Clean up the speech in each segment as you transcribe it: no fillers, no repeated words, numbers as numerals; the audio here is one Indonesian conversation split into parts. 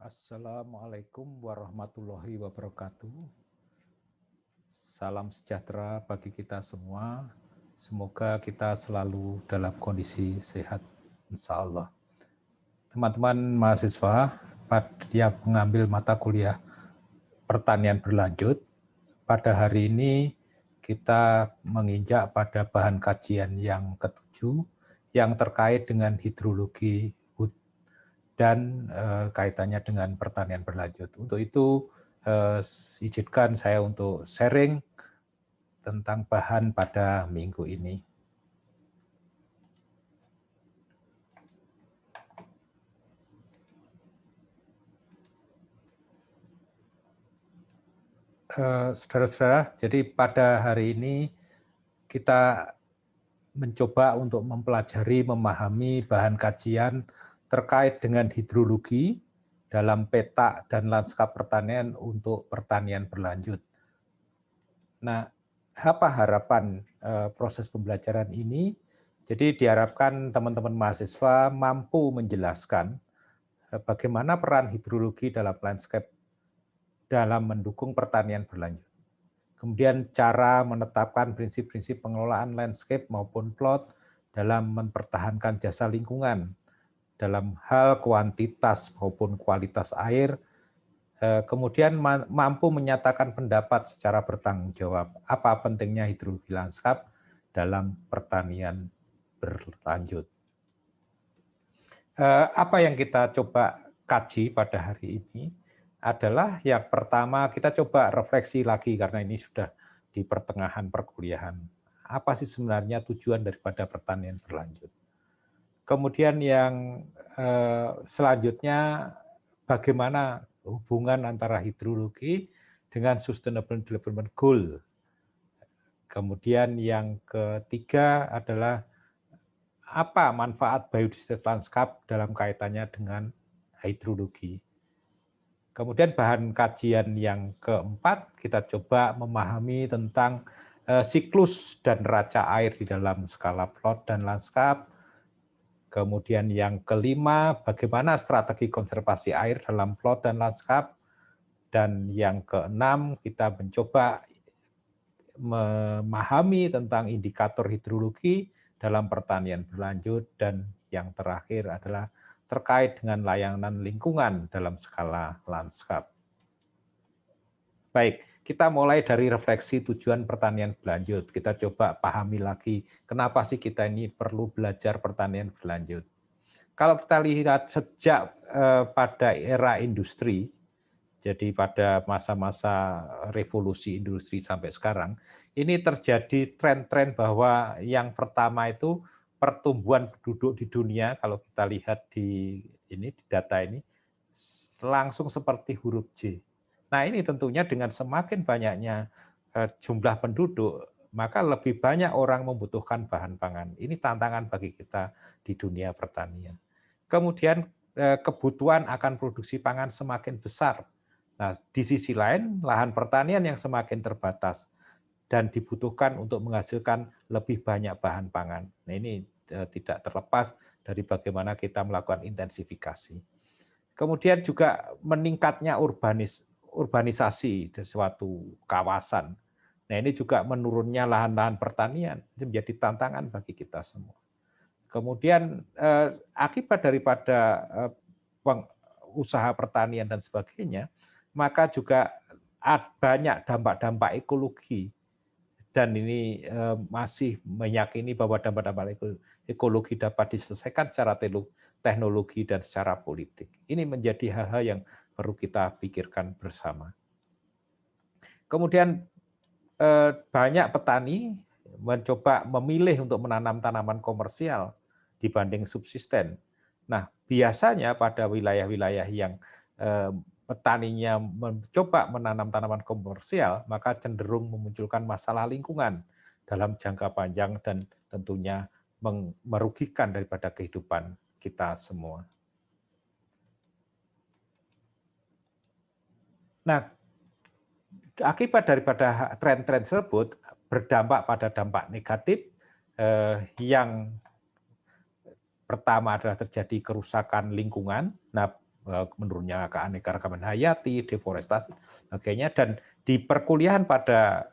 Assalamualaikum warahmatullahi wabarakatuh. Salam sejahtera bagi kita semua. Semoga kita selalu dalam kondisi sehat, insya Allah. Teman-teman mahasiswa yang mengambil mata kuliah pertanian berlanjut, pada hari ini kita menginjak pada bahan kajian yang ketujuh yang terkait dengan hidrologi dan kaitannya dengan pertanian berlanjut. Untuk itu, izinkan saya untuk sharing tentang bahan pada minggu ini. Saudara-saudara, jadi pada hari ini kita mencoba untuk mempelajari, memahami bahan kajian terkait dengan hidrologi dalam peta dan lanskap pertanian untuk pertanian berlanjut. Nah, apa harapan proses pembelajaran ini? Jadi diharapkan teman-teman mahasiswa mampu menjelaskan bagaimana peran hidrologi dalam landscape dalam mendukung pertanian berlanjut. Kemudian cara menetapkan prinsip-prinsip pengelolaan landscape maupun plot dalam mempertahankan jasa lingkungan dalam hal kuantitas maupun kualitas air. Kemudian mampu menyatakan pendapat secara bertanggung jawab apa pentingnya hidrologi lanskap dalam pertanian berlanjut. Apa yang kita coba kaji pada hari ini adalah yang pertama kita coba refleksi lagi karena ini sudah di pertengahan perkuliahan. Apa sih sebenarnya tujuan daripada pertanian berlanjut? Kemudian yang selanjutnya bagaimana hubungan antara hidrologi dengan Sustainable Development Goal. Kemudian yang ketiga adalah apa manfaat biodiversitas lanskap dalam kaitannya dengan hidrologi. Kemudian bahan kajian yang keempat, kita coba memahami tentang siklus dan raca air di dalam skala plot dan lanskap. Kemudian yang kelima, bagaimana strategi konservasi air dalam plot dan lanskap. Dan yang keenam, kita mencoba memahami tentang indikator hidrologi dalam pertanian berlanjut. Dan yang terakhir adalah terkait dengan layanan lingkungan dalam skala lanskap. Baik, kita mulai dari refleksi tujuan pertanian berlanjut. Kita coba pahami lagi kenapa sih kita ini perlu belajar pertanian berlanjut. Kalau kita lihat sejak pada era industri, jadi pada masa-masa revolusi industri sampai sekarang, ini terjadi tren-tren bahwa yang pertama itu pertumbuhan penduduk di dunia, kalau kita lihat di data ini, langsung seperti huruf J. Nah ini tentunya dengan semakin banyaknya jumlah penduduk, maka lebih banyak orang membutuhkan bahan pangan. Ini tantangan bagi kita di dunia pertanian. Kemudian kebutuhan akan produksi pangan semakin besar. Nah, di sisi lain, lahan pertanian yang semakin terbatas dan dibutuhkan untuk menghasilkan lebih banyak bahan pangan. Nah, ini tidak terlepas dari bagaimana kita melakukan intensifikasi. Kemudian juga meningkatnya urbanisasi di suatu kawasan. Nah, ini juga menurunnya lahan-lahan pertanian. Ini menjadi tantangan bagi kita semua. Kemudian akibat daripada usaha pertanian dan sebagainya, maka juga banyak dampak-dampak ekologi. Dan ini masih meyakini bahwa dampak-dampak ekologi dapat diselesaikan secara teknologi dan secara politik. Ini menjadi hal-hal yang perlu kita pikirkan bersama. Kemudian banyak petani mencoba memilih untuk menanam tanaman komersial dibanding subsisten. Nah, biasanya pada wilayah-wilayah yang petaninya mencoba menanam tanaman komersial, maka cenderung memunculkan masalah lingkungan dalam jangka panjang dan tentunya merugikan daripada kehidupan kita semua. Nah, akibat daripada tren-tren tersebut berdampak pada dampak negatif yang pertama adalah terjadi kerusakan lingkungan. Nah, menurunnya keanekaragaman hayati, deforestasi, sebagainya. Dan di perkuliahan pada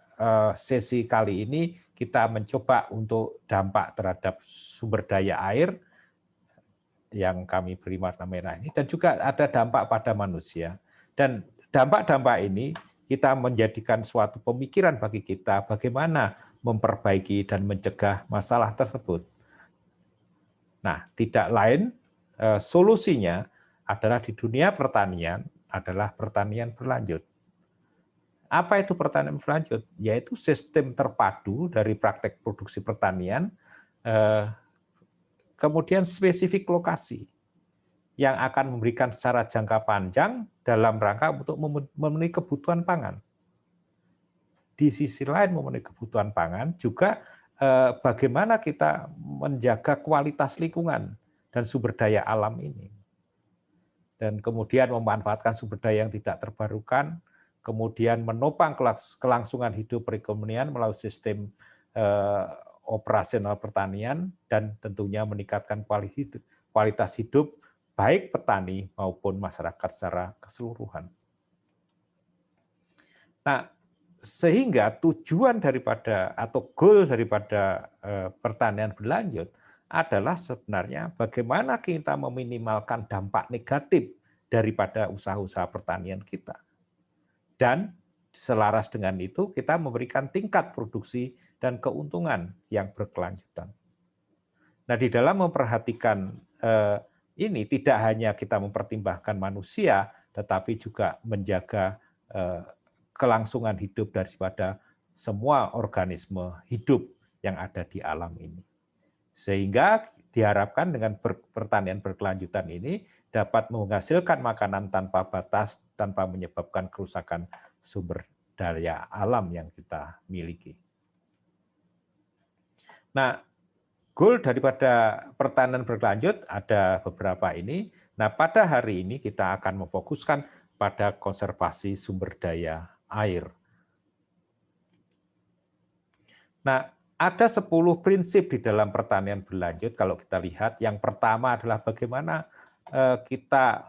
sesi kali ini kita mencoba untuk dampak terhadap sumber daya air yang kami beri warna merah ini, dan juga ada dampak pada manusia. Dan dampak-dampak ini kita menjadikan suatu pemikiran bagi kita bagaimana memperbaiki dan mencegah masalah tersebut. Nah, tidak lain solusinya adalah di dunia pertanian adalah pertanian berlanjut. Apa itu pertanian berlanjut? Yaitu sistem terpadu dari praktek produksi pertanian, kemudian spesifik lokasi yang akan memberikan secara jangka panjang dalam rangka untuk memenuhi kebutuhan pangan. Di sisi lain memenuhi kebutuhan pangan juga bagaimana kita menjaga kualitas lingkungan dan sumber daya alam ini. Dan kemudian memanfaatkan sumber daya yang tidak terbarukan, kemudian menopang kelangsungan hidup perekonomian melalui sistem operasional pertanian, dan tentunya meningkatkan kualitas hidup baik petani maupun masyarakat secara keseluruhan. Nah, sehingga tujuan daripada atau goal daripada pertanian berlanjut adalah sebenarnya bagaimana kita meminimalkan dampak negatif daripada usaha-usaha pertanian kita. Dan selaras dengan itu kita memberikan tingkat produksi dan keuntungan yang berkelanjutan. Nah, di dalam memperhatikan ini tidak hanya kita mempertimbangkan manusia, tetapi juga menjaga kelangsungan hidup daripada semua organisme hidup yang ada di alam ini. Sehingga diharapkan dengan pertanian berkelanjutan ini dapat menghasilkan makanan tanpa batas, tanpa menyebabkan kerusakan sumber daya alam yang kita miliki. Nah, goal daripada pertanian berkelanjut ada beberapa ini. Nah, pada hari ini kita akan memfokuskan pada konservasi sumber daya air. Nah, ada 10 prinsip di dalam pertanian berlanjut kalau kita lihat. Yang pertama adalah bagaimana kita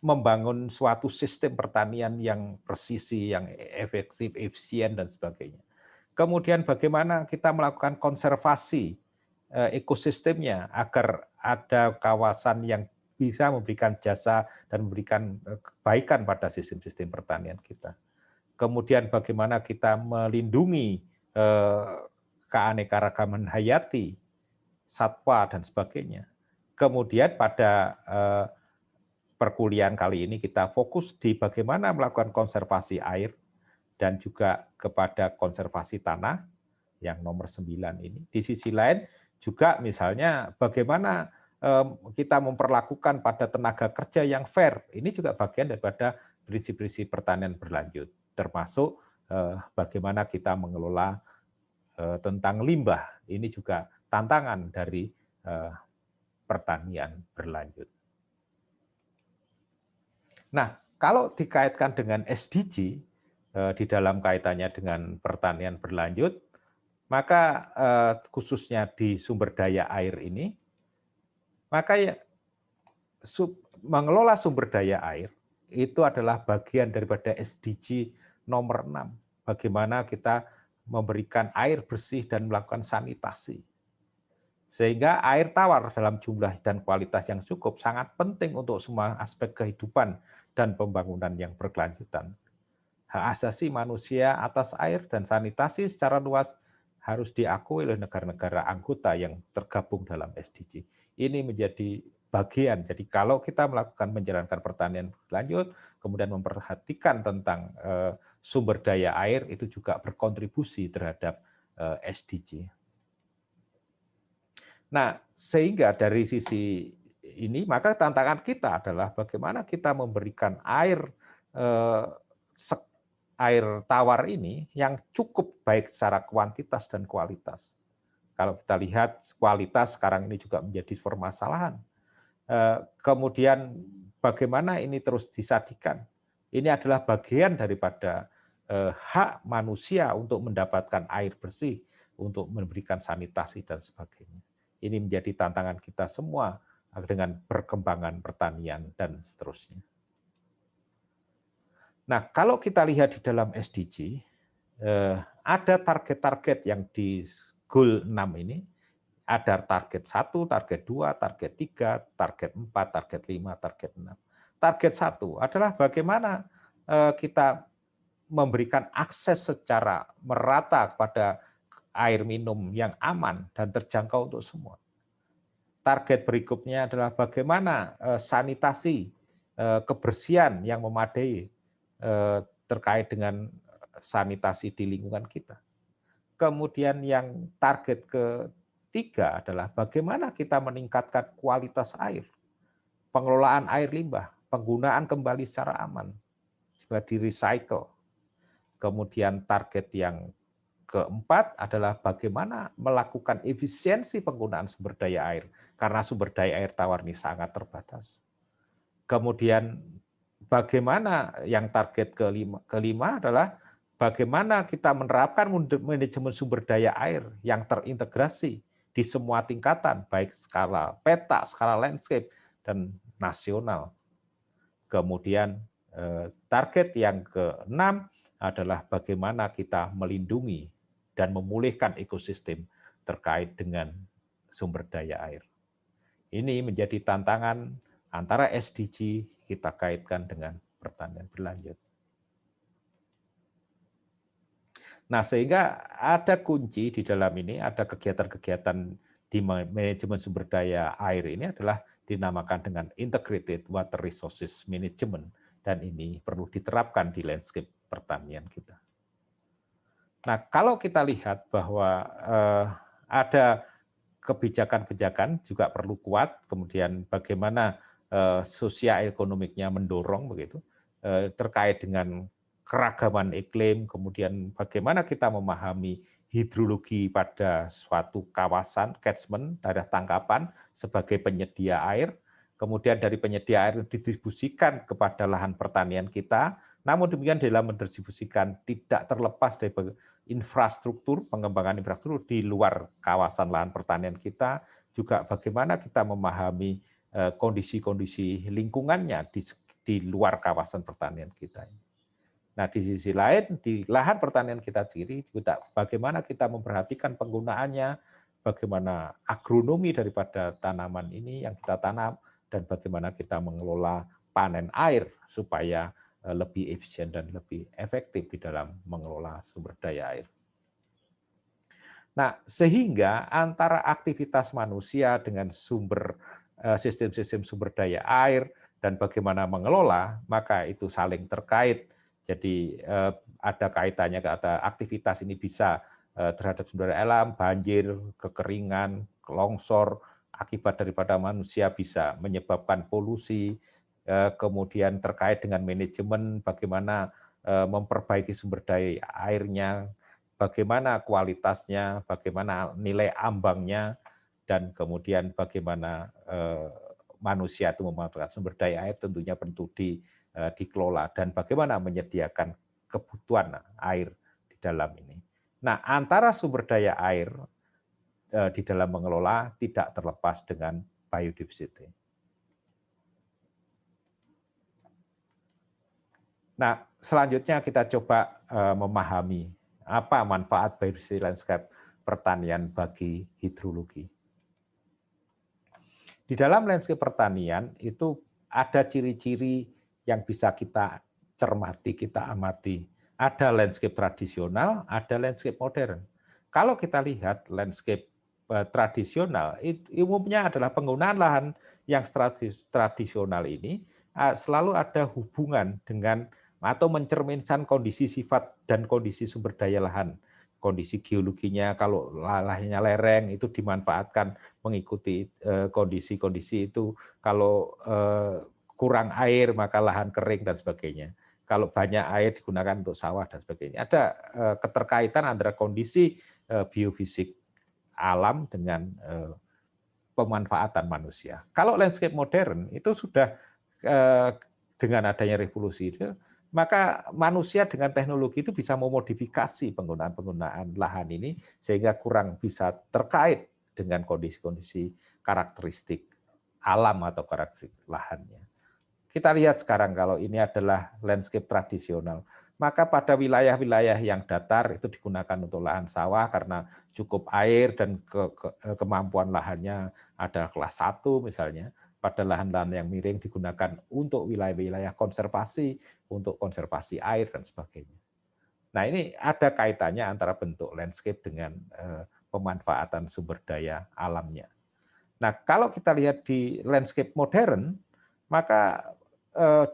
membangun suatu sistem pertanian yang presisi, yang efektif, efisien, dan sebagainya. Kemudian bagaimana kita melakukan konservasi ekosistemnya agar ada kawasan yang bisa memberikan jasa dan memberikan kebaikan pada sistem-sistem pertanian kita. Kemudian bagaimana kita melindungi keanekaragaman hayati, satwa, dan sebagainya. Kemudian pada perkuliahan kali ini kita fokus di bagaimana melakukan konservasi air dan juga kepada konservasi tanah yang nomor 9 ini. Di sisi lain juga misalnya bagaimana kita memperlakukan pada tenaga kerja yang fair. Ini juga bagian daripada prinsip-prinsip pertanian berlanjut, termasuk bagaimana kita mengelola tentang limbah. Ini juga tantangan dari pertanian berlanjut. Nah, kalau dikaitkan dengan SDG di dalam kaitannya dengan pertanian berlanjut, maka khususnya di sumber daya air ini, maka ya, mengelola sumber daya air itu adalah bagian daripada SDG nomor 6. Bagaimana kita memberikan air bersih dan melakukan sanitasi. Sehingga air tawar dalam jumlah dan kualitas yang cukup sangat penting untuk semua aspek kehidupan dan pembangunan yang berkelanjutan. Hak asasi manusia atas air dan sanitasi secara luas harus diakui oleh negara-negara anggota yang tergabung dalam SDG. Ini menjadi bagian. Jadi kalau kita melakukan menjalankan pertanian berlanjut, kemudian memperhatikan tentang sumber daya air, itu juga berkontribusi terhadap SDG. Nah, sehingga dari sisi ini, maka tantangan kita adalah bagaimana kita memberikan air tawar ini yang cukup baik secara kuantitas dan kualitas. Kalau kita lihat kualitas sekarang ini juga menjadi permasalahan. Kemudian bagaimana ini terus disajikan. Ini adalah bagian daripada hak manusia untuk mendapatkan air bersih, untuk memberikan sanitasi dan sebagainya. Ini menjadi tantangan kita semua dengan perkembangan pertanian dan seterusnya. Nah, kalau kita lihat di dalam SDG, ada target-target yang di goal 6 ini, ada target 1, target 2, target 3, target 4, target 5, target 6. Target 1 adalah bagaimana kita memberikan akses secara merata kepada air minum yang aman dan terjangkau untuk semua. Target berikutnya adalah bagaimana sanitasi, kebersihan yang memadai terkait dengan sanitasi di lingkungan kita. Kemudian yang target ketiga adalah bagaimana kita meningkatkan kualitas air, pengelolaan air limbah, penggunaan kembali secara aman, juga di recycle. Kemudian target yang keempat adalah bagaimana melakukan efisiensi penggunaan sumber daya air, karena sumber daya air tawar ini sangat terbatas. Kemudian bagaimana yang target kelima adalah bagaimana kita menerapkan manajemen sumber daya air yang terintegrasi di semua tingkatan, baik skala peta, skala landscape, dan nasional. Kemudian target yang keenam adalah bagaimana kita melindungi dan memulihkan ekosistem terkait dengan sumber daya air. Ini menjadi tantangan antara SDG kita kaitkan dengan pertanian berlanjut. Nah, sehingga ada kunci di dalam ini, ada kegiatan-kegiatan di manajemen sumber daya air ini adalah dinamakan dengan Integrated Water Resources Management, dan ini perlu diterapkan di landscape pertanian kita. Nah, kalau kita lihat bahwa ada kebijakan-kebijakan juga perlu kuat, kemudian bagaimana sosial ekonomiknya mendorong begitu terkait dengan keragaman iklim, kemudian bagaimana kita memahami hidrologi pada suatu kawasan catchment, daerah tangkapan sebagai penyedia air, kemudian dari penyedia air didistribusikan kepada lahan pertanian kita. Namun demikian dalam mendistribusikan tidak terlepas dari infrastruktur, pengembangan infrastruktur di luar kawasan lahan pertanian kita, juga bagaimana kita memahami kondisi-kondisi lingkungannya di luar kawasan pertanian kita. Nah, di sisi lain, di lahan pertanian kita sendiri juga bagaimana kita memperhatikan penggunaannya, bagaimana agronomi daripada tanaman ini yang kita tanam, dan bagaimana kita mengelola panen air supaya lebih efisien dan lebih efektif di dalam mengelola sumber daya air. Nah, sehingga antara aktivitas manusia dengan sistem-sistem sumber daya air dan bagaimana mengelola, maka itu saling terkait. Jadi ada kaitannya, kata aktivitas ini bisa terhadap sumber daya alam, banjir, kekeringan, longsor, akibat daripada manusia bisa menyebabkan polusi, kemudian terkait dengan manajemen, bagaimana memperbaiki sumber daya airnya, bagaimana kualitasnya, bagaimana nilai ambangnya, dan kemudian bagaimana manusia itu memanfaatkan sumber daya air tentunya perlu dikelola, dan bagaimana menyediakan kebutuhan air di dalam ini. Nah, antara sumber daya air di dalam mengelola tidak terlepas dengan biodiversity. Nah, selanjutnya kita coba memahami apa manfaat biodiversity landscape pertanian bagi hidrologi. Di dalam landscape pertanian itu ada ciri-ciri yang bisa kita cermati, kita amati. Ada landscape tradisional, ada landscape modern. Kalau kita lihat landscape tradisional, umumnya adalah penggunaan lahan yang tradisional ini selalu ada hubungan dengan atau mencerminkan kondisi sifat dan kondisi sumber daya lahan. Kondisi geologinya, kalau lahannya lereng itu dimanfaatkan mengikuti kondisi-kondisi itu. Kalau kurang air maka lahan kering dan sebagainya. Kalau banyak air digunakan untuk sawah dan sebagainya. Ada keterkaitan antara kondisi biofisik alam dengan pemanfaatan manusia. Kalau landscape modern itu sudah dengan adanya revolusi itu, maka manusia dengan teknologi itu bisa memodifikasi penggunaan lahan ini sehingga kurang bisa terkait dengan kondisi-kondisi karakteristik alam atau karakteristik lahannya. Kita lihat sekarang kalau ini adalah landscape tradisional, maka pada wilayah-wilayah yang datar itu digunakan untuk lahan sawah karena cukup air dan kemampuan lahannya ada kelas 1 misalnya. Pada lahan-lahan yang miring digunakan untuk wilayah-wilayah konservasi, untuk konservasi air dan sebagainya. Nah, ini ada kaitannya antara bentuk landscape dengan pemanfaatan sumber daya alamnya. Nah, kalau kita lihat di landscape modern, maka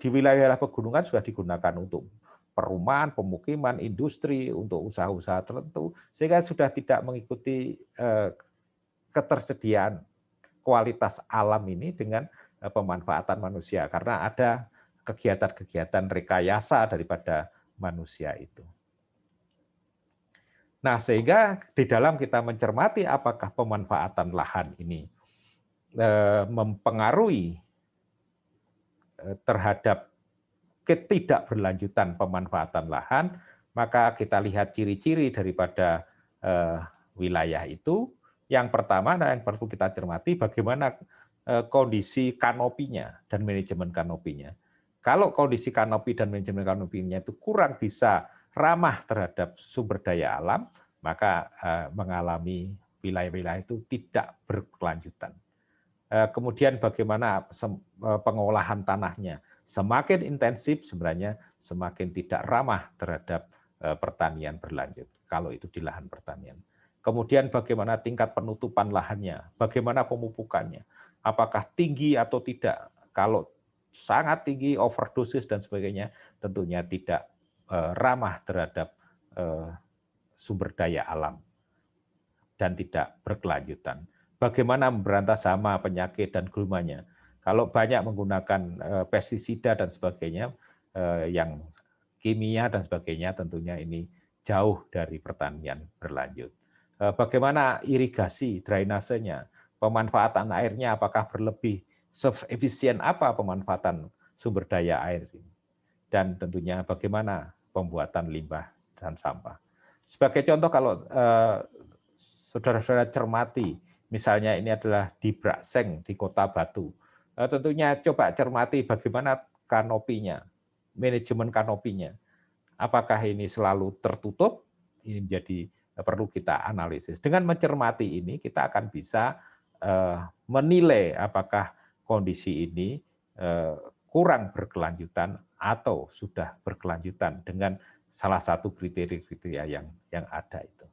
di wilayah pegunungan sudah digunakan untuk perumahan, pemukiman, industri, untuk usaha-usaha tertentu, sehingga sudah tidak mengikuti ketersediaan kualitas alam ini dengan pemanfaatan manusia, karena ada kegiatan-kegiatan rekayasa daripada manusia itu. Nah, sehingga di dalam kita mencermati apakah pemanfaatan lahan ini mempengaruhi terhadap ketidakberlanjutan pemanfaatan lahan, maka kita lihat ciri-ciri daripada wilayah itu. Yang pertama, yang perlu kita cermati bagaimana kondisi kanopinya dan manajemen kanopinya. Kalau kondisi kanopi dan manajemen kanopinya itu kurang bisa ramah terhadap sumber daya alam, maka mengalami wilayah-wilayah itu tidak berkelanjutan. Kemudian bagaimana pengolahan tanahnya. Semakin intensif sebenarnya semakin tidak ramah terhadap pertanian berlanjut, kalau itu di lahan pertanian. Kemudian bagaimana tingkat penutupan lahannya, bagaimana pemupukannya, apakah tinggi atau tidak. Kalau sangat tinggi, overdosis dan sebagainya, tentunya tidak ramah terhadap sumber daya alam dan tidak berkelanjutan. Bagaimana memberantas hama, penyakit, dan gulmanya. Kalau banyak menggunakan pestisida dan sebagainya, yang kimia dan sebagainya, tentunya ini jauh dari pertanian berlanjut. Bagaimana irigasi, drainasenya, pemanfaatan airnya apakah berlebih, seefisien apa pemanfaatan sumber daya air ini. Dan tentunya bagaimana pembuatan limbah dan sampah. Sebagai contoh, kalau saudara-saudara cermati, misalnya ini adalah di Brakseng, di Kota Batu. Tentunya coba cermati bagaimana kanopinya, manajemen kanopinya. Apakah ini selalu tertutup? Ini menjadi perlu kita analisis. Dengan mencermati ini, kita akan bisa menilai apakah kondisi ini kurang berkelanjutan atau sudah berkelanjutan dengan salah satu kriteria-kriteria yang ada itu.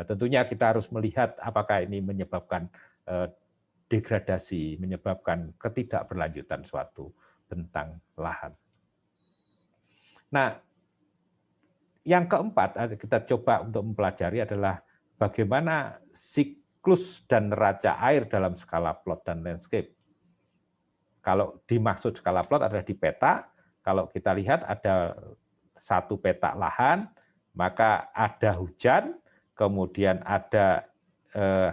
Tentunya kita harus melihat apakah ini menyebabkan degradasi, menyebabkan ketidakberlanjutan suatu bentang lahan. Nah, yang keempat, kita coba untuk mempelajari adalah bagaimana siklus dan neraca air dalam skala plot dan landscape. Kalau dimaksud skala plot adalah di peta, kalau kita lihat ada satu peta lahan, maka ada hujan, kemudian ada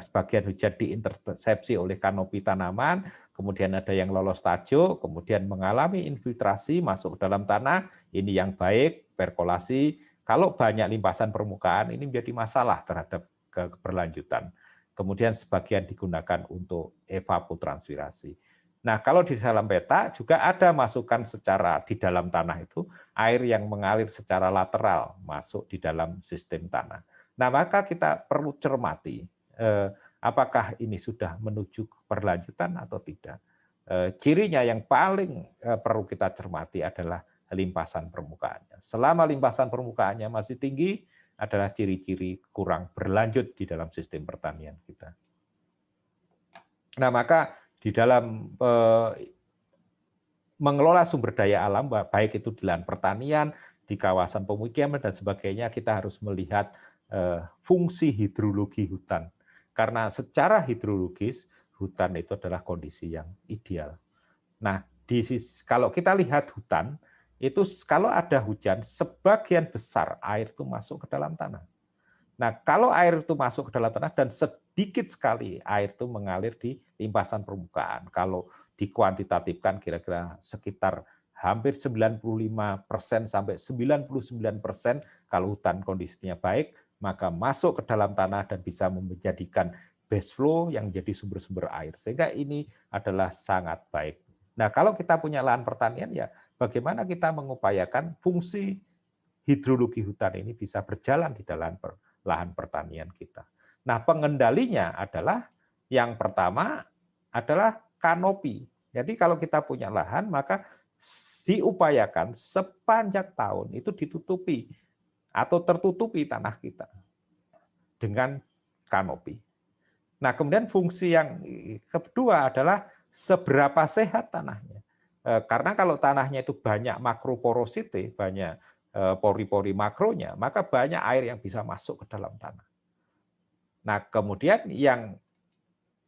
sebagian hujan diintersepsi oleh kanopi tanaman, kemudian ada yang lolos tajuk, kemudian mengalami infiltrasi masuk ke dalam tanah, ini yang baik, perkolasi. Kalau banyak limpasan permukaan, ini menjadi masalah terhadap keberlanjutan. Kemudian sebagian digunakan untuk evapotranspirasi. Nah, kalau di dalam peta juga ada masukan secara di dalam tanah itu, air yang mengalir secara lateral masuk di dalam sistem tanah. Nah, maka kita perlu cermati apakah ini sudah menuju keberlanjutan atau tidak. Cirinya yang paling perlu kita cermati adalah limpasan permukaannya. Selama limpasan permukaannya masih tinggi, adalah ciri-ciri kurang berlanjut di dalam sistem pertanian kita. Nah, maka di dalam mengelola sumber daya alam, baik itu di lahan pertanian, di kawasan pemukiman, dan sebagainya, kita harus melihat fungsi hidrologi hutan. Karena secara hidrologis, hutan itu adalah kondisi yang ideal. Nah, kalau kita lihat hutan, itu kalau ada hujan, sebagian besar air itu masuk ke dalam tanah. Nah, kalau air itu masuk ke dalam tanah dan sedikit sekali air itu mengalir di limpasan permukaan. Kalau dikuantitatifkan kira-kira sekitar hampir 95% sampai 99% kalau hutan kondisinya baik, maka masuk ke dalam tanah dan bisa menjadikan base flow yang jadi sumber-sumber air. Sehingga ini adalah sangat baik. Nah, kalau kita punya lahan pertanian, ya bagaimana kita mengupayakan fungsi hidrologi hutan ini bisa berjalan di dalam lahan pertanian kita. Nah, pengendalinya adalah yang pertama adalah kanopi. Jadi kalau kita punya lahan, maka diupayakan sepanjang tahun itu ditutupi atau tertutupi tanah kita dengan kanopi. Nah, kemudian fungsi yang kedua adalah seberapa sehat tanahnya. Karena kalau tanahnya itu banyak makroporosity, banyak pori-pori makronya, maka banyak air yang bisa masuk ke dalam tanah. Nah, kemudian yang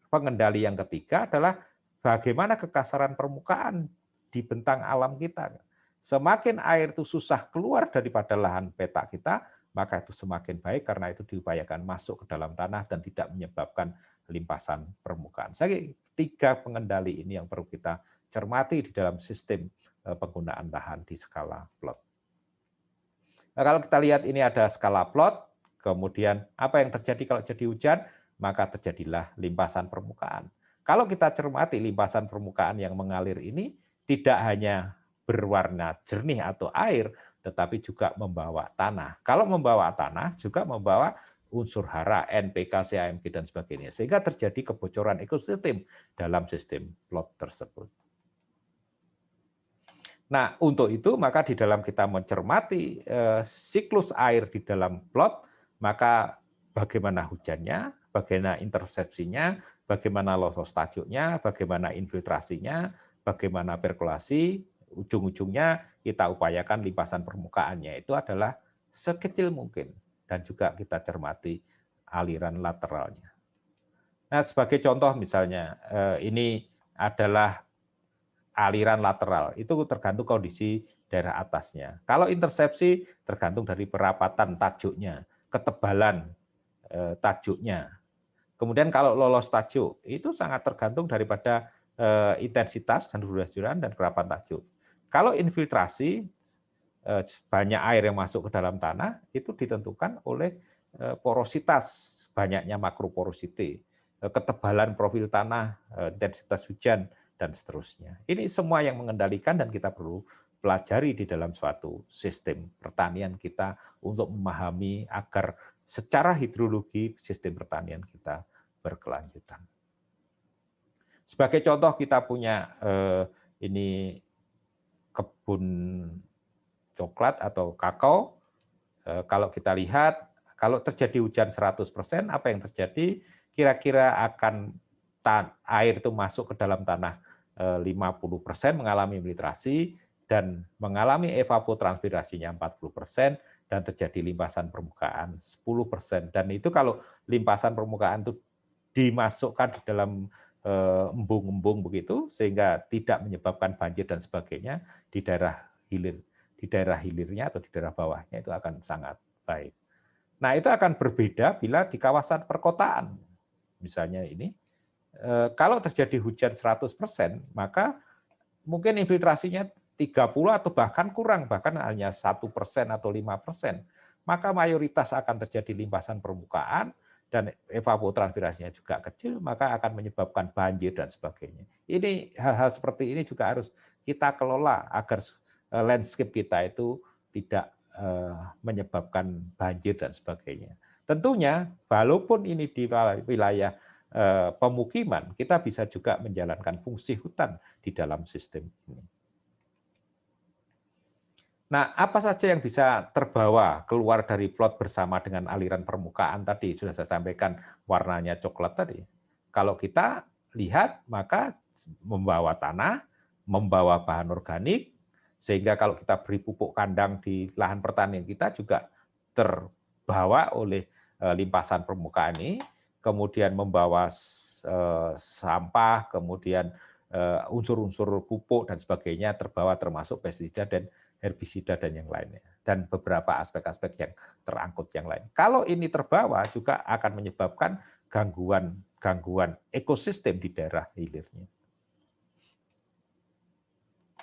pengendali yang ketiga adalah bagaimana kekasaran permukaan di bentang alam kita. Semakin air itu susah keluar daripada lahan petak kita, maka itu semakin baik karena itu diupayakan masuk ke dalam tanah dan tidak menyebabkan limpasan permukaan. Saya 3 pengendali ini yang perlu kita cermati di dalam sistem penggunaan lahan di skala plot. Nah, kalau kita lihat ini ada skala plot, kemudian apa yang terjadi kalau jadi hujan, maka terjadilah limpasan permukaan. Kalau kita cermati limpasan permukaan yang mengalir ini tidak hanya berwarna jernih atau air, tetapi juga membawa tanah. Kalau membawa tanah, juga membawa unsur hara, NPK, CAMK, dan sebagainya. Sehingga terjadi kebocoran ekosistem dalam sistem plot tersebut. Nah, untuk itu maka di dalam kita mencermati siklus air di dalam plot, maka bagaimana hujannya, bagaimana intersepsinya, bagaimana losos tajuknya, bagaimana infiltrasinya, bagaimana perkolasi, ujung-ujungnya kita upayakan limpasan permukaannya itu adalah sekecil mungkin dan juga kita cermati aliran lateralnya. Nah, sebagai contoh misalnya ini adalah aliran lateral, itu tergantung kondisi daerah atasnya. Kalau intersepsi tergantung dari perapatan tajuknya, ketebalan tajuknya. Kemudian kalau lolos tajuk, itu sangat tergantung daripada intensitas dan durasi dan kerapatan tajuk. Kalau infiltrasi, banyak air yang masuk ke dalam tanah, itu ditentukan oleh porositas, banyaknya makroporosity, ketebalan profil tanah, intensitas hujan, dan seterusnya. Ini semua yang mengendalikan dan kita perlu pelajari di dalam suatu sistem pertanian kita untuk memahami agar secara hidrologi sistem pertanian kita berkelanjutan. Sebagai contoh kita punya ini kebun coklat atau kakao. Kalau kita lihat, kalau terjadi hujan 100%, apa yang terjadi? Kira-kira akan air itu masuk ke dalam tanah 50% mengalami filtrasi dan mengalami evapotranspirasinya 40% dan terjadi limpasan permukaan 10%. Dan itu kalau limpasan permukaan itu dimasukkan di dalam embung-embung begitu sehingga tidak menyebabkan banjir dan sebagainya di daerah hilirnya atau di daerah bawahnya itu akan sangat baik. Nah, itu akan berbeda bila di kawasan perkotaan. Misalnya ini kalau terjadi hujan 100%, maka mungkin infiltrasinya 30 atau bahkan kurang, bahkan hanya 1% atau 5%. Maka mayoritas akan terjadi limpasan permukaan dan evapotranspirasinya juga kecil, maka akan menyebabkan banjir dan sebagainya. Ini hal-hal seperti ini juga harus kita kelola agar landscape kita itu tidak menyebabkan banjir dan sebagainya. Tentunya, walaupun ini di wilayah pemukiman, kita bisa juga menjalankan fungsi hutan di dalam sistem ini. Nah, apa saja yang bisa terbawa keluar dari plot bersama dengan aliran permukaan tadi? Sudah saya sampaikan warnanya coklat tadi. Kalau kita lihat, maka membawa tanah, membawa bahan organik, sehingga kalau kita beri pupuk kandang di lahan pertanian kita juga terbawa oleh limpasan permukaan ini, kemudian membawa sampah, kemudian unsur-unsur pupuk dan sebagainya terbawa termasuk pestisida dan herbisida dan yang lainnya, dan beberapa aspek-aspek yang terangkut yang lain. Kalau ini terbawa juga akan menyebabkan gangguan ekosistem di daerah hilirnya.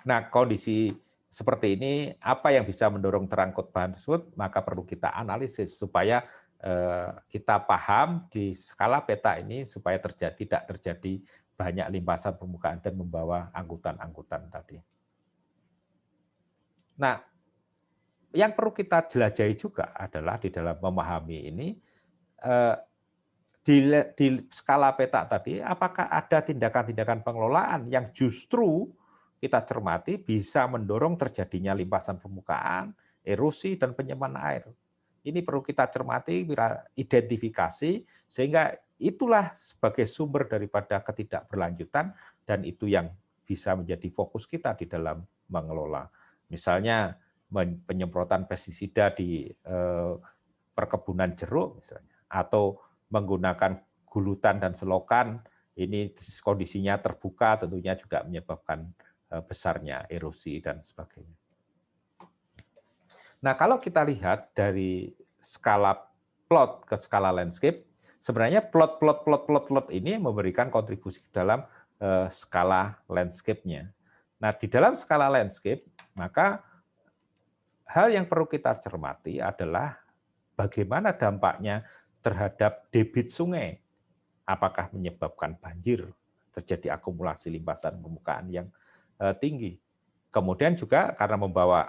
Nah, kondisi seperti ini, apa yang bisa mendorong terangkut bahan tersebut, maka perlu kita analisis supaya kita paham di skala peta ini supaya tidak terjadi banyak limpasan permukaan dan membawa angkutan-angkutan tadi. Nah, yang perlu kita jelajahi juga adalah di dalam memahami ini, di skala peta tadi, apakah ada tindakan-tindakan pengelolaan yang justru kita cermati bisa mendorong terjadinya limpasan permukaan, erosi, dan penyemapan air. Ini perlu kita cermati, identifikasi, sehingga itulah sebagai sumber daripada ketidakberlanjutan, dan itu yang bisa menjadi fokus kita di dalam mengelola. Misalnya penyemprotan pestisida di perkebunan jeruk misalnya, atau menggunakan gulutan dan selokan, ini kondisinya terbuka tentunya juga menyebabkan besarnya erosi dan sebagainya. Nah, kalau kita lihat dari skala plot ke skala landscape, sebenarnya plot ini memberikan kontribusi dalam skala landscape-nya. Nah, di dalam skala landscape, maka hal yang perlu kita cermati adalah bagaimana dampaknya terhadap debit sungai. Apakah menyebabkan banjir, terjadi akumulasi limpasan permukaan yang tinggi. Kemudian juga karena membawa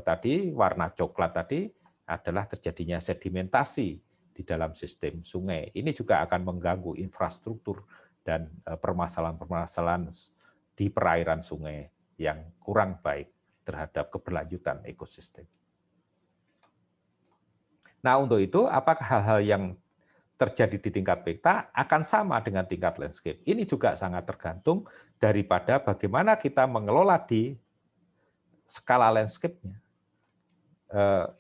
tadi warna coklat tadi adalah terjadinya sedimentasi di dalam sistem sungai. Ini juga akan mengganggu infrastruktur dan permasalahan-permasalahan di perairan sungai yang kurang baik terhadap keberlanjutan ekosistem. Nah, untuk itu, apakah hal-hal yang terjadi di tingkat peta akan sama dengan tingkat landscape? Ini juga sangat tergantung daripada bagaimana kita mengelola di skala landscape-nya.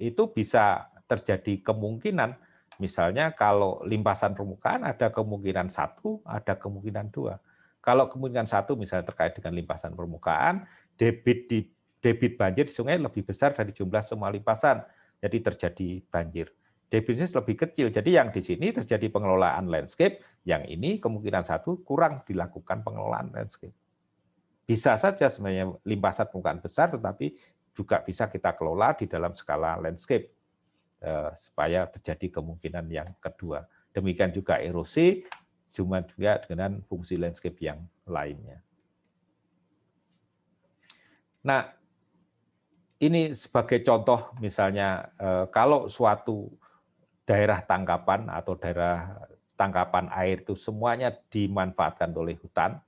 Itu bisa terjadi kemungkinan, misalnya kalau limpasan permukaan ada kemungkinan 1, ada kemungkinan 2. Kalau kemungkinan 1 misalnya terkait dengan limpasan permukaan, debit banjir di sungai lebih besar dari jumlah semua limpasan, jadi terjadi banjir. Debitnya lebih kecil, jadi yang di sini terjadi pengelolaan landscape, yang ini kemungkinan 1 kurang dilakukan pengelolaan landscape. Bisa saja sebenarnya limpasan permukaan besar, tetapi juga bisa kita kelola di dalam skala landscape supaya terjadi kemungkinan yang kedua. Demikian juga erosi, cuma juga dengan fungsi landscape yang lainnya. Nah, ini sebagai contoh misalnya kalau suatu daerah tangkapan atau daerah tangkapan air itu semuanya dimanfaatkan oleh hutan,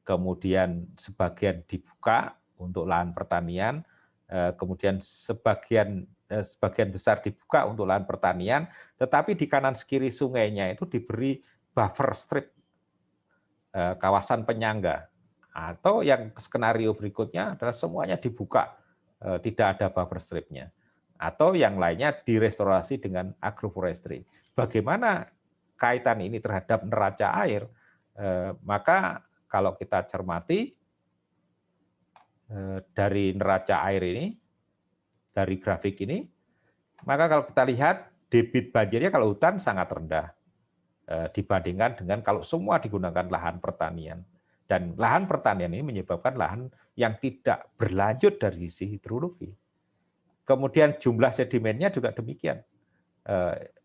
kemudian sebagian dibuka untuk lahan pertanian, kemudian sebagian besar dibuka untuk lahan pertanian, tetapi di kanan kiri sungainya itu diberi buffer strip, kawasan penyangga. Atau yang skenario berikutnya adalah semuanya dibuka, tidak ada buffer stripnya. Atau yang lainnya direstorasi dengan agroforestry. Bagaimana kaitan ini terhadap neraca air? Maka kalau kita cermati dari neraca air ini, dari grafik ini, maka kalau kita lihat debit banjirnya kalau hutan sangat rendah dibandingkan dengan kalau semua digunakan lahan pertanian. Dan lahan pertanian ini menyebabkan lahan yang tidak berlanjut dari sisi hidrologi. Kemudian jumlah sedimennya juga demikian,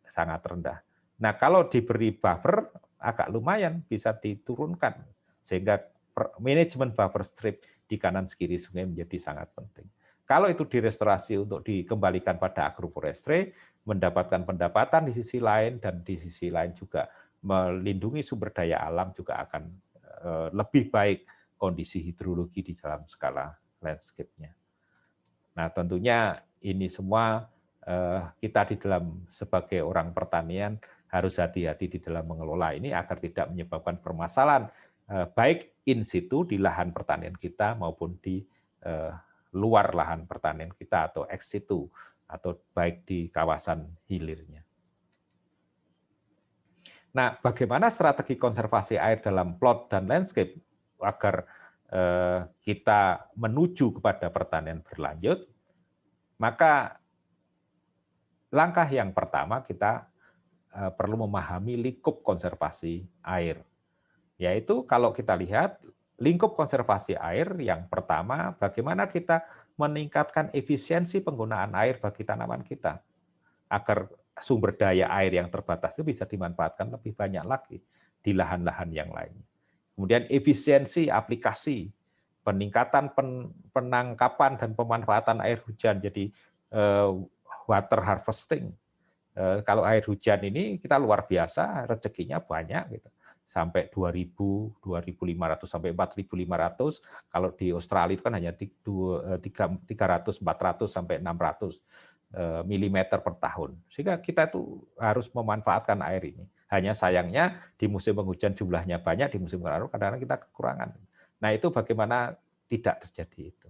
sangat rendah. Nah, kalau diberi buffer agak lumayan bisa diturunkan, sehingga manajemen buffer strip di kanan kiri sungai menjadi sangat penting. Kalau itu direstorasi untuk dikembalikan pada agroforestry, mendapatkan pendapatan di sisi lain, dan di sisi lain juga melindungi sumber daya alam juga akan lebih baik kondisi hidrologi di dalam skala landscape-nya. Nah, tentunya ini semua kita di dalam sebagai orang pertanian harus hati-hati di dalam mengelola ini agar tidak menyebabkan permasalahan baik in situ di lahan pertanian kita maupun di luar lahan pertanian kita atau ex situ atau baik di kawasan hilirnya. Nah, bagaimana strategi konservasi air dalam plot dan landscape agar kita menuju kepada pertanian berlanjut? Maka langkah yang pertama kita perlu memahami lingkup konservasi air. Yaitu kalau kita lihat lingkup konservasi air yang pertama, bagaimana kita meningkatkan efisiensi penggunaan air bagi tanaman kita agar sumber daya air yang terbatas itu bisa dimanfaatkan lebih banyak lagi di lahan-lahan yang lain. Kemudian efisiensi aplikasi, peningkatan penangkapan dan pemanfaatan air hujan, jadi water harvesting. Kalau air hujan ini kita luar biasa, rezekinya banyak gitu. Sampai 2.000, 2.500 sampai 4.500. Kalau di Australia itu kan hanya 300, 400 sampai 600 milimeter per tahun. Sehingga kita itu harus memanfaatkan air ini. Hanya sayangnya di musim penghujan jumlahnya banyak, di musim kemarau kadang-kadang kita kekurangan. Nah, itu bagaimana tidak terjadi itu.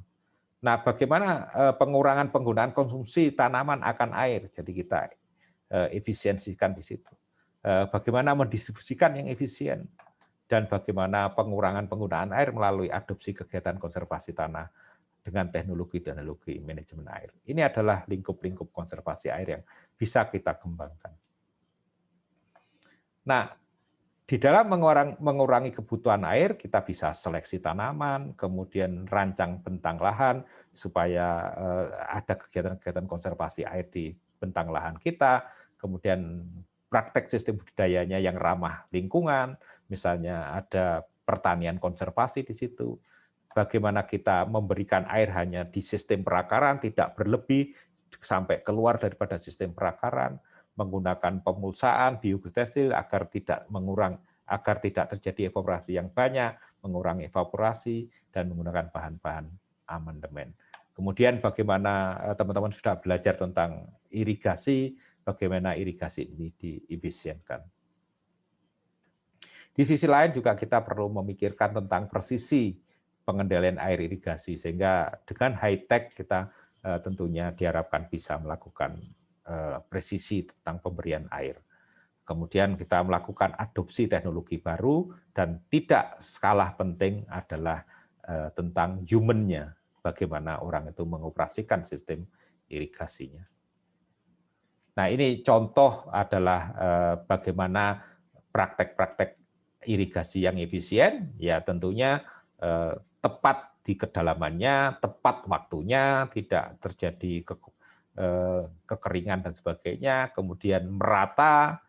Nah, bagaimana pengurangan penggunaan konsumsi tanaman akan air. Jadi kita efisiensikan di situ. Bagaimana mendistribusikan yang efisien dan bagaimana pengurangan penggunaan air melalui adopsi kegiatan konservasi tanah dengan teknologi manajemen air. Ini adalah lingkup-lingkup konservasi air yang bisa kita kembangkan. Nah, di dalam mengurangi kebutuhan air, kita bisa seleksi tanaman, kemudian rancang bentang lahan supaya ada kegiatan-kegiatan konservasi air di bentang lahan kita, kemudian praktek sistem budidayanya yang ramah lingkungan, misalnya ada pertanian konservasi di situ, bagaimana kita memberikan air hanya di sistem perakaran, tidak berlebih sampai keluar daripada sistem perakaran, menggunakan pemulsaan, biogeoteksil agar tidak terjadi evaporasi yang banyak, mengurangi evaporasi, dan menggunakan bahan-bahan amandemen. Kemudian bagaimana teman-teman sudah belajar tentang irigasi, bagaimana irigasi ini diefisienkan. Di sisi lain juga kita perlu memikirkan tentang presisi pengendalian air irigasi, sehingga dengan high-tech kita tentunya diharapkan bisa melakukan presisi tentang pemberian air. Kemudian kita melakukan adopsi teknologi baru, dan tidak kalah penting adalah tentang human-nya, bagaimana orang itu mengoperasikan sistem irigasinya. Nah, ini contoh adalah bagaimana praktek-praktek irigasi yang efisien, ya tentunya tepat di kedalamannya, tepat waktunya, tidak terjadi kekeringan dan sebagainya, kemudian merata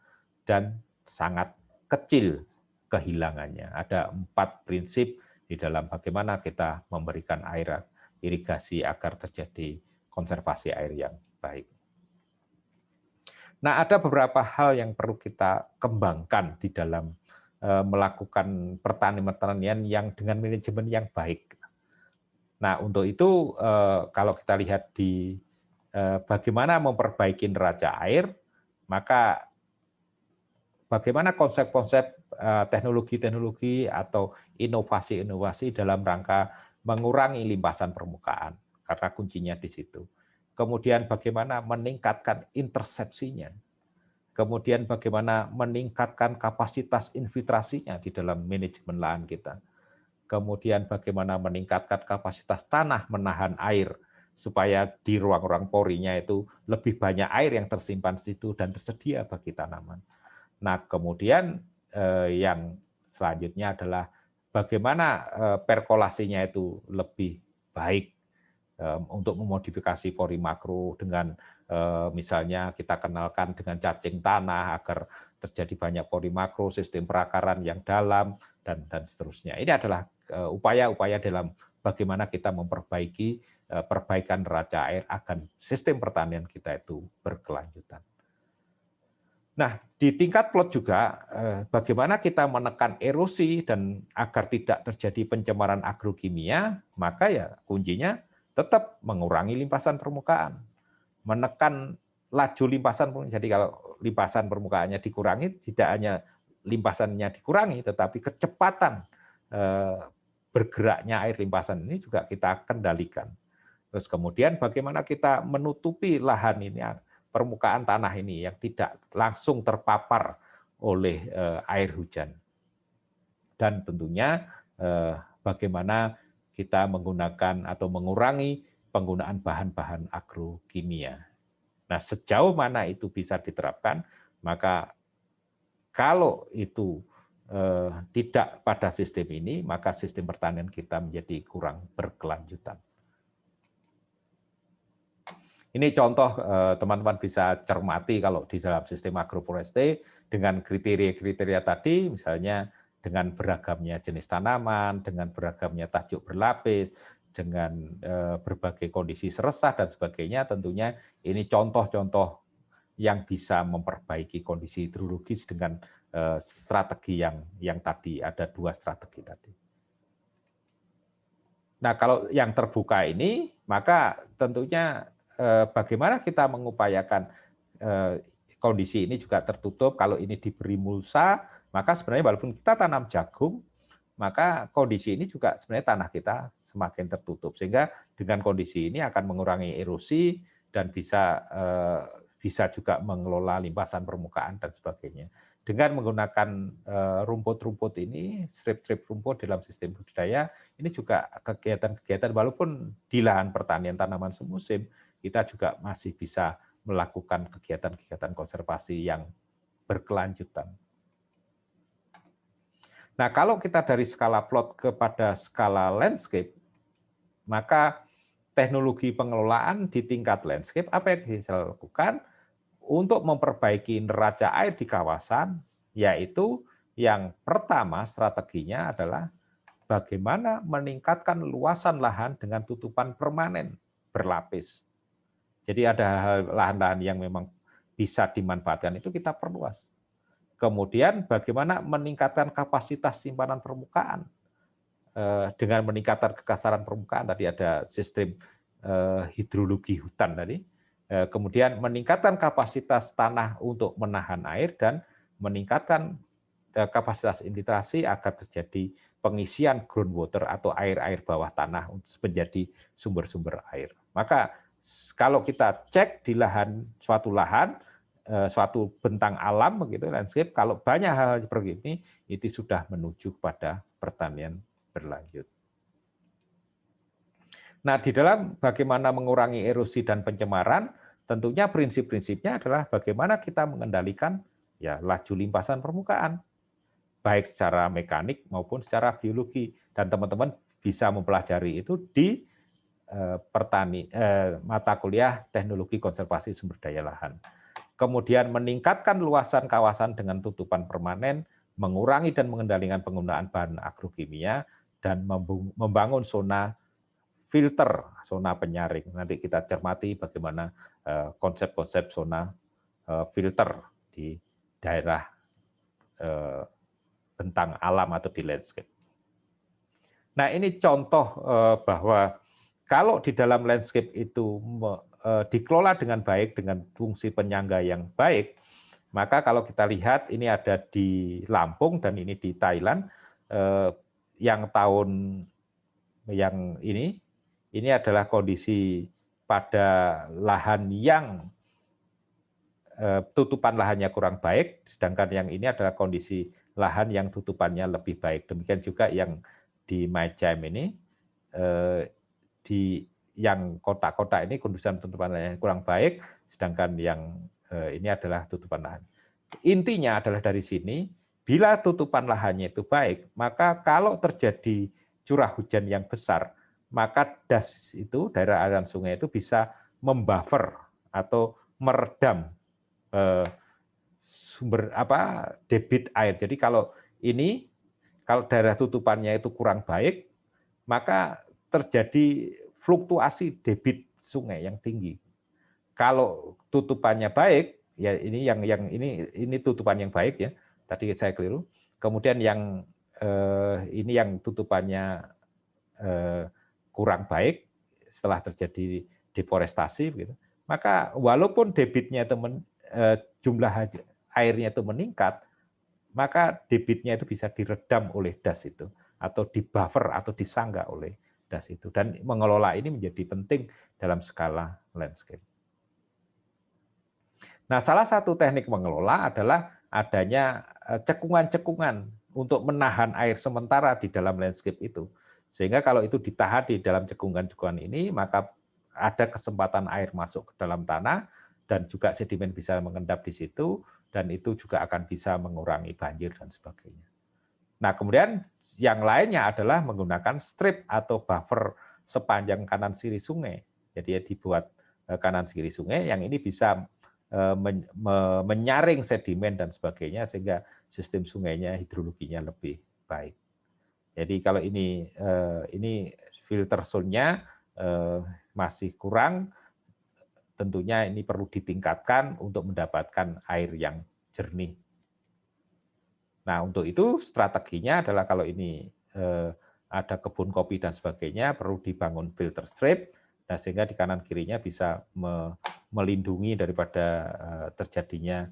dan sangat kecil kehilangannya. Ada 4 prinsip di dalam bagaimana kita memberikan air irigasi agar terjadi konservasi air yang baik. Nah, ada beberapa hal yang perlu kita kembangkan di dalam melakukan pertanian yang dengan manajemen yang baik. Nah, untuk itu kalau kita lihat di bagaimana memperbaiki neraca air, maka bagaimana konsep-konsep teknologi-teknologi atau inovasi-inovasi dalam rangka mengurangi limpasan permukaan, karena kuncinya di situ. Kemudian bagaimana meningkatkan intersepsinya, kemudian bagaimana meningkatkan kapasitas infiltrasinya di dalam manajemen lahan kita, kemudian bagaimana meningkatkan kapasitas tanah menahan air, supaya di ruang-ruang porinya itu lebih banyak air yang tersimpan di situ dan tersedia bagi tanaman. Nah, kemudian yang selanjutnya adalah bagaimana perkolasinya itu lebih baik untuk memodifikasi pori makro dengan misalnya kita kenalkan dengan cacing tanah agar terjadi banyak pori makro, sistem perakaran yang dalam, dan seterusnya. Ini adalah upaya-upaya dalam bagaimana kita memperbaiki perbaikan neraca air agar sistem pertanian kita itu berkelanjutan. Nah, di tingkat plot juga bagaimana kita menekan erosi dan agar tidak terjadi pencemaran agrokimia, maka ya kuncinya tetap mengurangi limpasan permukaan, menekan laju limpasan. Jadi kalau limpasan permukaannya dikurangi, tidak hanya limpasannya dikurangi, tetapi kecepatan bergeraknya air limpasan ini juga kita kendalikan. Terus kemudian bagaimana kita menutupi lahan ini, permukaan tanah ini yang tidak langsung terpapar oleh air hujan. Dan tentunya bagaimana kita menggunakan atau mengurangi penggunaan bahan-bahan agrokimia. Nah, sejauh mana itu bisa diterapkan, maka kalau itu tidak pada sistem ini, maka sistem pertanian kita menjadi kurang berkelanjutan. Ini contoh teman-teman bisa cermati kalau di dalam sistem agroforestry dengan kriteria-kriteria tadi, misalnya dengan beragamnya jenis tanaman, dengan beragamnya tajuk berlapis, dengan berbagai kondisi seresah dan sebagainya, tentunya ini contoh-contoh yang bisa memperbaiki kondisi hidrologis dengan strategi yang tadi, ada 2 strategi tadi. Nah, kalau yang terbuka ini, maka tentunya bagaimana kita mengupayakan kondisi ini juga tertutup. Kalau ini diberi mulsa, maka sebenarnya walaupun kita tanam jagung, maka kondisi ini juga sebenarnya tanah kita semakin tertutup. Sehingga dengan kondisi ini akan mengurangi erosi dan bisa juga mengelola limpasan permukaan dan sebagainya. Dengan menggunakan rumput-rumput ini, strip-strip rumput dalam sistem budidaya, ini juga kegiatan-kegiatan walaupun di lahan pertanian tanaman semusim, kita juga masih bisa melakukan kegiatan-kegiatan konservasi yang berkelanjutan. Nah, kalau kita dari skala plot kepada skala landscape, maka teknologi pengelolaan di tingkat landscape apa yang bisa lakukan untuk memperbaiki neraca air di kawasan, yaitu yang pertama strateginya adalah bagaimana meningkatkan luasan lahan dengan tutupan permanen berlapis. Jadi ada lahan-lahan yang memang bisa dimanfaatkan itu kita perluas. Kemudian bagaimana meningkatkan kapasitas simpanan permukaan dengan meningkatkan kekasaran permukaan, tadi ada sistem hidrologi hutan tadi. Kemudian meningkatkan kapasitas tanah untuk menahan air dan meningkatkan kapasitas infiltrasi agar terjadi pengisian groundwater atau air-air bawah tanah menjadi sumber-sumber air. Maka kalau kita cek di suatu lahan, suatu bentang alam begitu landscape, kalau banyak hal seperti ini, itu sudah menuju pada pertanian berlanjut. Nah, di dalam bagaimana mengurangi erosi dan pencemaran, tentunya prinsip-prinsipnya adalah bagaimana kita mengendalikan ya laju limpasan permukaan, baik secara mekanik maupun secara biologi. Dan teman-teman bisa mempelajari itu di mata kuliah Teknologi Konservasi Sumber Daya Lahan. Kemudian meningkatkan luasan kawasan dengan tutupan permanen, mengurangi dan mengendalikan penggunaan bahan agrokimia, dan membangun zona filter, zona penyaring. Nanti kita cermati bagaimana konsep-konsep zona filter di daerah bentang alam atau di landscape. Nah, ini contoh bahwa kalau di dalam landscape itu dikelola dengan baik, dengan fungsi penyangga yang baik, maka kalau kita lihat ini ada di Lampung dan ini di Thailand, yang tahun yang ini adalah kondisi pada lahan yang tutupan lahannya kurang baik, sedangkan yang ini adalah kondisi lahan yang tutupannya lebih baik. Demikian juga yang di Majam ini, di yang kotak-kotak ini kondisi tutupan lahannya kurang baik, sedangkan yang ini adalah tutupan lahan. Intinya adalah dari sini, bila tutupan lahannya itu baik, maka kalau terjadi curah hujan yang besar, maka das itu, daerah aliran sungai itu bisa membuffer atau meredam sumber debit air. Jadi kalau daerah tutupannya itu kurang baik, maka terjadi fluktuasi debit sungai yang tinggi. Kalau tutupannya baik, ya ini tutupan yang baik ya. Tadi saya keliru. Kemudian yang ini yang tutupannya kurang baik setelah terjadi deforestasi gitu. Maka walaupun debitnya itu jumlah airnya itu meningkat, maka debitnya itu bisa diredam oleh das itu atau dibuffer atau disangga oleh das itu. Dan mengelola ini menjadi penting dalam skala landscape. Nah, salah satu teknik mengelola adalah adanya cekungan-cekungan untuk menahan air sementara di dalam landscape itu. Sehingga kalau itu ditahan di dalam cekungan-cekungan ini, maka ada kesempatan air masuk ke dalam tanah dan juga sedimen bisa mengendap di situ, dan itu juga akan bisa mengurangi banjir dan sebagainya. Nah, kemudian yang lainnya adalah menggunakan strip atau buffer sepanjang kanan kiri sungai. Jadi ya dibuat kanan kiri sungai, yang ini bisa menyaring sedimen dan sebagainya sehingga sistem sungainya hidrologinya lebih baik. Jadi kalau ini filter zone-nya masih kurang, tentunya ini perlu ditingkatkan untuk mendapatkan air yang jernih. Nah, untuk itu strateginya adalah kalau ini ada kebun kopi dan sebagainya, perlu dibangun filter strip, nah sehingga di kanan kirinya bisa melindungi daripada terjadinya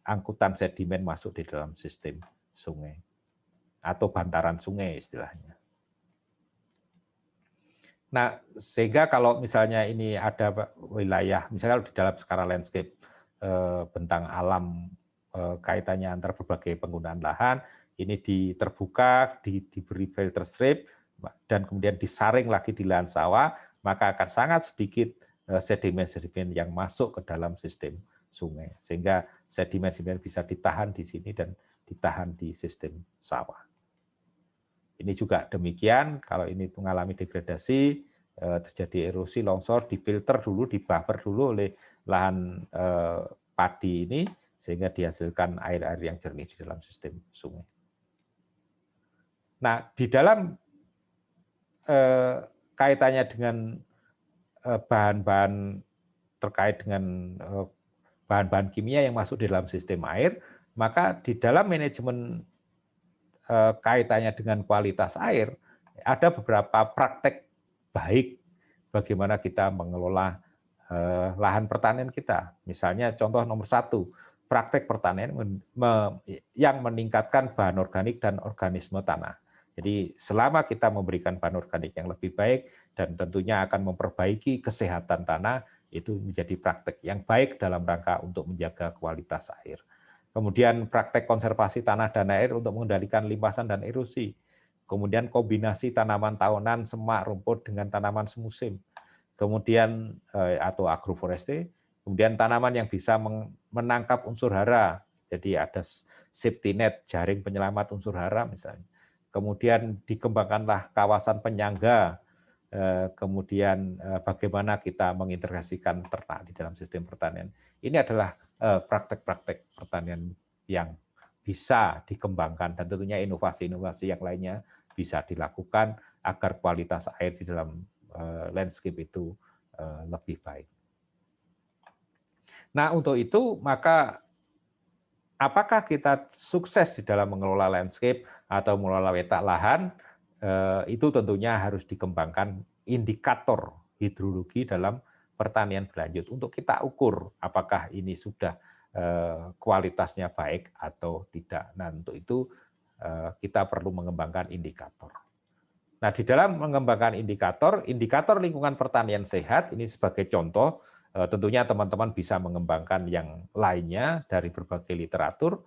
angkutan sedimen masuk di dalam sistem sungai atau bantaran sungai istilahnya. Nah, sehingga kalau misalnya ini ada wilayah, misalnya di dalam skala landscape bentang alam kaitannya antar berbagai penggunaan lahan, ini terbuka, diberi filter strip, dan kemudian disaring lagi di lahan sawah, maka akan sangat sedikit sedimen-sedimen yang masuk ke dalam sistem sungai, sehingga sedimen-sedimen bisa ditahan di sini dan ditahan di sistem sawah. Ini juga demikian, kalau ini mengalami degradasi, terjadi erosi, longsor, difilter dulu, dibuffer dulu oleh lahan padi ini, sehingga dihasilkan air-air yang jernih di dalam sistem sungai. Nah, di dalam kaitannya dengan bahan-bahan terkait dengan bahan-bahan kimia yang masuk di dalam sistem air, maka di dalam manajemen kaitannya dengan kualitas air, ada beberapa praktek baik bagaimana kita mengelola lahan pertanian kita. Misalnya contoh nomor 1, praktek pertanian yang meningkatkan bahan organik dan organisme tanah. Jadi selama kita memberikan bahan organik yang lebih baik dan tentunya akan memperbaiki kesehatan tanah, itu menjadi praktek yang baik dalam rangka untuk menjaga kualitas air. Kemudian praktek konservasi tanah dan air untuk mengendalikan limpasan dan erosi. Kemudian kombinasi tanaman tahunan, semak, rumput dengan tanaman semusim. Kemudian atau agroforestry. Kemudian tanaman yang bisa menangkap unsur hara. Jadi ada safety net, jaring penyelamat unsur hara misalnya. Kemudian dikembangkanlah kawasan penyangga. Kemudian bagaimana kita mengintegrasikan ternak di dalam sistem pertanian. Ini adalah praktek-praktek pertanian yang bisa dikembangkan dan tentunya inovasi-inovasi yang lainnya bisa dilakukan agar kualitas air di dalam landscape itu lebih baik. Nah, untuk itu maka apakah kita sukses di dalam mengelola landscape atau mengelola letak lahan, itu tentunya harus dikembangkan indikator hidrologi dalam pertanian berlanjut untuk kita ukur apakah ini sudah kualitasnya baik atau tidak. Nah, untuk itu kita perlu mengembangkan indikator. Nah, di dalam mengembangkan indikator lingkungan pertanian sehat ini sebagai contoh, tentunya teman-teman bisa mengembangkan yang lainnya dari berbagai literatur.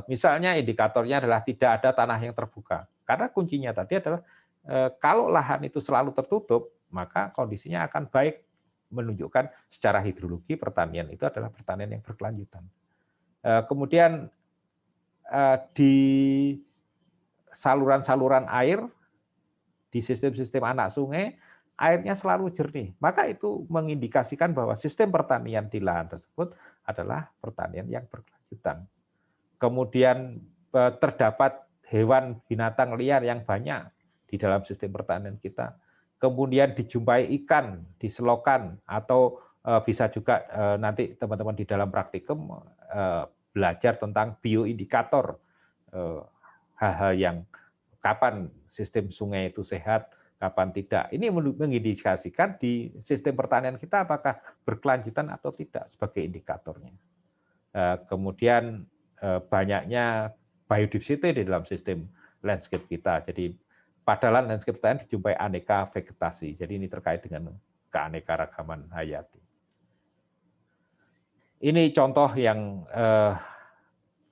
Misalnya indikatornya adalah tidak ada tanah yang terbuka. Karena kuncinya tadi adalah kalau lahan itu selalu tertutup, maka kondisinya akan baik, menunjukkan secara hidrologi pertanian itu adalah pertanian yang berkelanjutan. Kemudian di saluran-saluran air, di sistem-sistem anak sungai, airnya selalu jernih. Maka itu mengindikasikan bahwa sistem pertanian di lahan tersebut adalah pertanian yang berkelanjutan. Kemudian terdapat hewan binatang liar yang banyak di dalam sistem pertanian kita. Kemudian dijumpai ikan di selokan atau bisa juga nanti teman-teman di dalam praktikum belajar tentang bioindikator, hal-hal yang kapan sistem sungai itu sehat, kapan tidak. Ini mengindikasikan di sistem pertanian kita apakah berkelanjutan atau tidak sebagai indikatornya. Kemudian banyaknya biodiversity di dalam sistem landscape kita. Jadi pada landscape pertanian dijumpai aneka vegetasi. Jadi ini terkait dengan keanekaragaman hayati. Ini contoh yang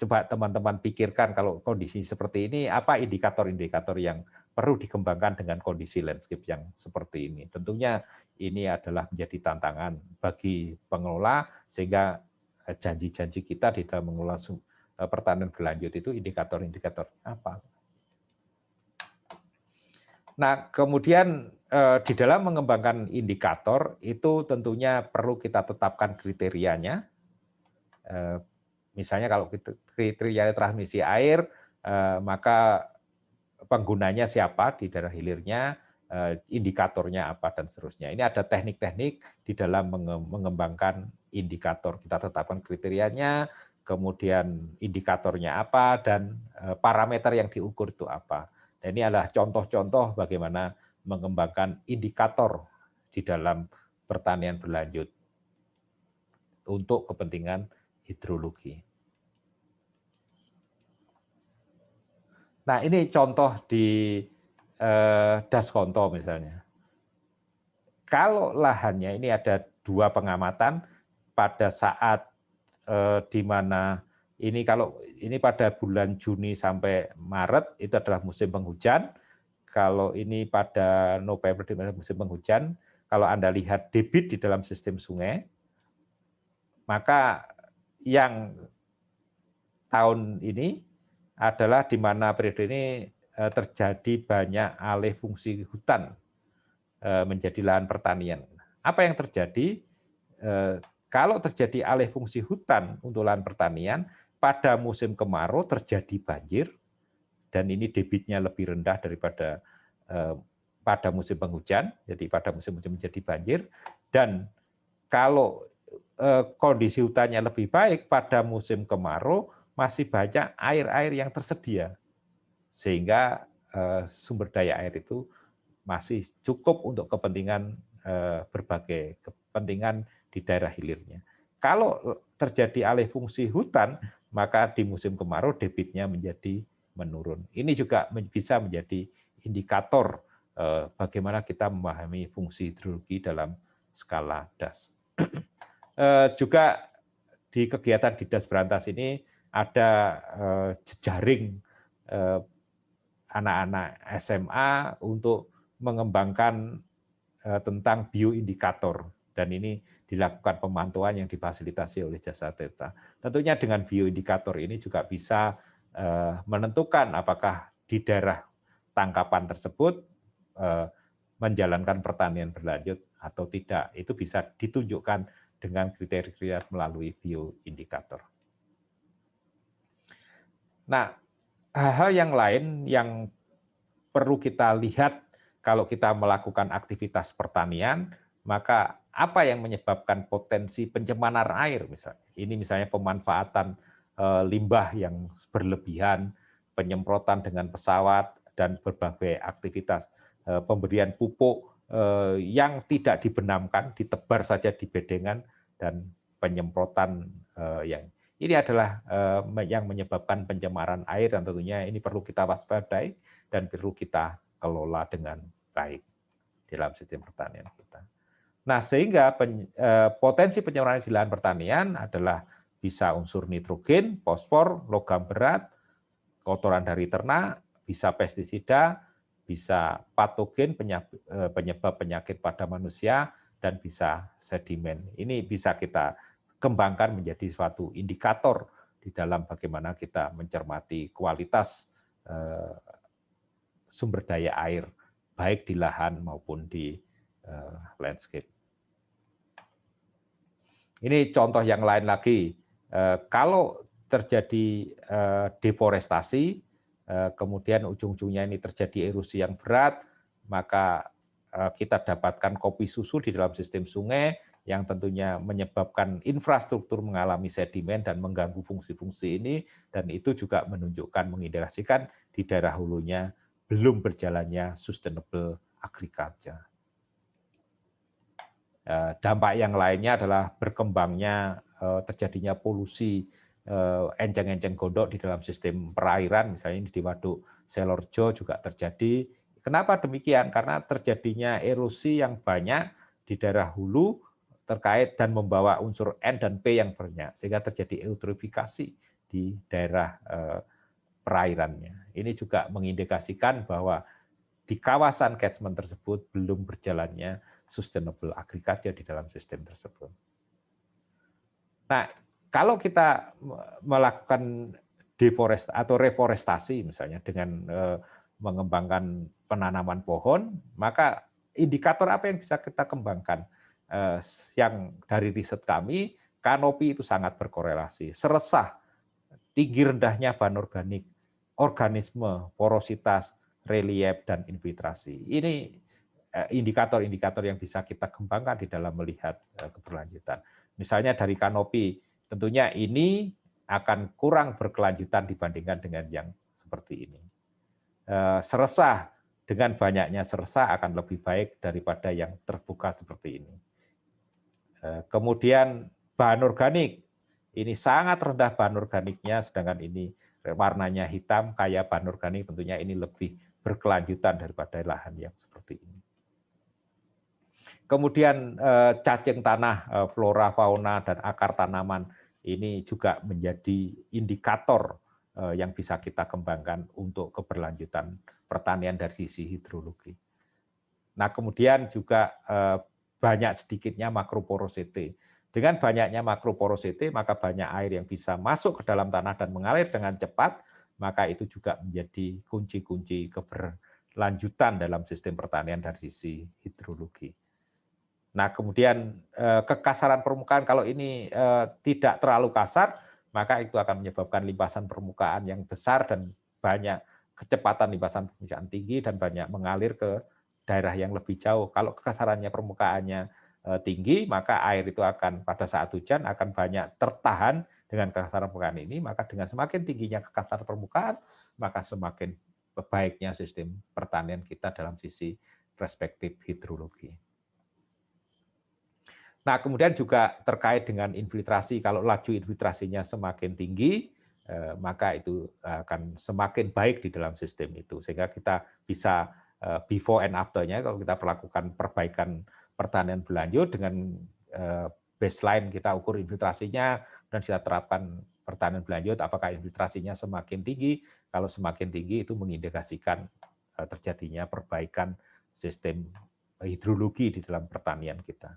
coba teman-teman pikirkan kalau kondisi seperti ini, apa indikator-indikator yang perlu dikembangkan dengan kondisi landscape yang seperti ini. Tentunya ini adalah menjadi tantangan bagi pengelola, sehingga janji-janji kita di dalam mengelola pertanian berlanjut itu indikator-indikator apa. Nah, kemudian di dalam mengembangkan indikator itu tentunya perlu kita tetapkan kriterianya. Misalnya kalau kriteria transmisi air, maka penggunanya siapa di daerah hilirnya, indikatornya apa, dan seterusnya. Ini ada teknik-teknik di dalam mengembangkan indikator. Kita tetapkan kriterianya, kemudian indikatornya apa, dan parameter yang diukur itu apa. Dan ini adalah contoh-contoh bagaimana mengembangkan indikator di dalam pertanian berlanjut untuk kepentingan hidrologi. Nah, ini contoh di Daskonto misalnya. Kalau lahannya ini ada 2 pengamatan pada saat di mana ini kalau ini pada bulan Juni sampai Maret itu adalah musim penghujan. Kalau ini pada November di musim penghujan, kalau Anda lihat debit di dalam sistem sungai, maka yang tahun ini adalah di mana periode ini terjadi banyak alih fungsi hutan menjadi lahan pertanian. Apa yang terjadi? Kalau terjadi alih fungsi hutan untuk lahan pertanian, pada musim kemarau terjadi banjir, dan ini debitnya lebih rendah daripada pada musim penghujan, jadi pada musim hujan menjadi banjir, dan kalau kondisi hutannya lebih baik pada musim kemarau, masih banyak air-air yang tersedia, sehingga sumber daya air itu masih cukup untuk kepentingan berbagai kepentingan di daerah hilirnya. Kalau terjadi alih fungsi hutan, maka di musim kemarau debitnya menjadi menurun. Ini juga bisa menjadi indikator bagaimana kita memahami fungsi hidrologi dalam skala DAS. Juga di kegiatan di DAS Berantas ini ada jejaring anak-anak SMA untuk mengembangkan tentang bioindikator, dan ini dilakukan pemantauan yang difasilitasi oleh Jasa Tirta. Tentunya dengan bioindikator ini juga bisa menentukan apakah di daerah tangkapan tersebut menjalankan pertanian berlanjut atau tidak. Itu bisa ditunjukkan dengan kriteria melalui bioindikator. Nah, hal-hal yang lain yang perlu kita lihat kalau kita melakukan aktivitas pertanian, maka apa yang menyebabkan potensi pencemaran air misalnya. Ini misalnya pemanfaatan limbah yang berlebihan, penyemprotan dengan pesawat, dan berbagai aktivitas pemberian pupuk yang tidak dibenamkan, ditebar saja di bedengan, dan penyemprotan yang ini adalah yang menyebabkan pencemaran air, dan tentunya ini perlu kita waspadai dan perlu kita kelola dengan baik dalam sistem pertanian kita. Nah, sehingga potensi pencemaran di lahan pertanian adalah bisa unsur nitrogen, fosfor, logam berat, kotoran dari ternak, bisa pestisida, bisa patogen penyebab penyakit pada manusia, dan bisa sedimen. Ini bisa kita kembangkan menjadi suatu indikator di dalam bagaimana kita mencermati kualitas sumber daya air, baik di lahan maupun di landscape. Ini contoh yang lain lagi. Kalau terjadi deforestasi, kemudian ujung-ujungnya ini terjadi erosi yang berat, maka kita dapatkan kopi susu di dalam sistem sungai yang tentunya menyebabkan infrastruktur mengalami sedimen dan mengganggu fungsi-fungsi ini, dan itu juga menunjukkan, mengindikasikan di daerah hulunya belum berjalannya sustainable agriculture. Dampak yang lainnya adalah berkembangnya terjadinya polusi enceng-enceng gondok di dalam sistem perairan, misalnya di Waduk Selorjo juga terjadi. Kenapa demikian? Karena terjadinya erosi yang banyak di daerah hulu terkait dan membawa unsur N dan P yang banyak, sehingga terjadi eutrofifikasi di daerah perairannya. Ini juga mengindikasikan bahwa di kawasan catchment tersebut belum berjalannya sustainable agriculture di dalam sistem tersebut. Nah, kalau kita melakukan deforestasi atau reforestasi misalnya dengan mengembangkan penanaman pohon, maka indikator apa yang bisa kita kembangkan? Yang dari riset kami, kanopi itu sangat berkorelasi. Seresah, tinggi rendahnya bahan organik, organisme, porositas, relief, dan infiltrasi. Ini indikator-indikator yang bisa kita kembangkan di dalam melihat keberlanjutan. Misalnya dari kanopi, tentunya ini akan kurang berkelanjutan dibandingkan dengan yang seperti ini. Seresah, dengan banyaknya seresah akan lebih baik daripada yang terbuka seperti ini. Kemudian bahan organik, ini sangat rendah bahan organiknya, sedangkan ini warnanya hitam, kaya bahan organik, tentunya ini lebih berkelanjutan daripada lahan yang seperti ini. Kemudian cacing tanah, flora, fauna, dan akar tanaman, ini juga menjadi indikator yang bisa kita kembangkan untuk keberlanjutan pertanian dari sisi hidrologi. Nah, kemudian juga banyak sedikitnya makroporosity. Dengan banyaknya makroporosity, maka banyak air yang bisa masuk ke dalam tanah dan mengalir dengan cepat, maka itu juga menjadi kunci-kunci keberlanjutan dalam sistem pertanian dari sisi hidrologi. Nah, kemudian kekasaran permukaan, kalau ini tidak terlalu kasar, maka itu akan menyebabkan limpasan permukaan yang besar dan banyak kecepatan limpasan permukaan tinggi dan banyak mengalir ke daerah yang lebih jauh. Kalau kekasarannya permukaannya tinggi, maka air itu akan pada saat hujan akan banyak tertahan dengan kekasaran permukaan ini, maka dengan semakin tingginya kekasaran permukaan, maka semakin baiknya sistem pertanian kita dalam sisi perspektif hidrologi. Nah, kemudian juga terkait dengan infiltrasi, kalau laju infiltrasinya semakin tinggi, maka itu akan semakin baik di dalam sistem itu. Sehingga kita bisa before and after-nya, kalau kita melakukan perbaikan pertanian berlanjut dengan baseline kita ukur infiltrasinya, dan kita terapkan pertanian berlanjut, apakah infiltrasinya semakin tinggi, kalau semakin tinggi itu mengindikasikan terjadinya perbaikan sistem hidrologi di dalam pertanian kita.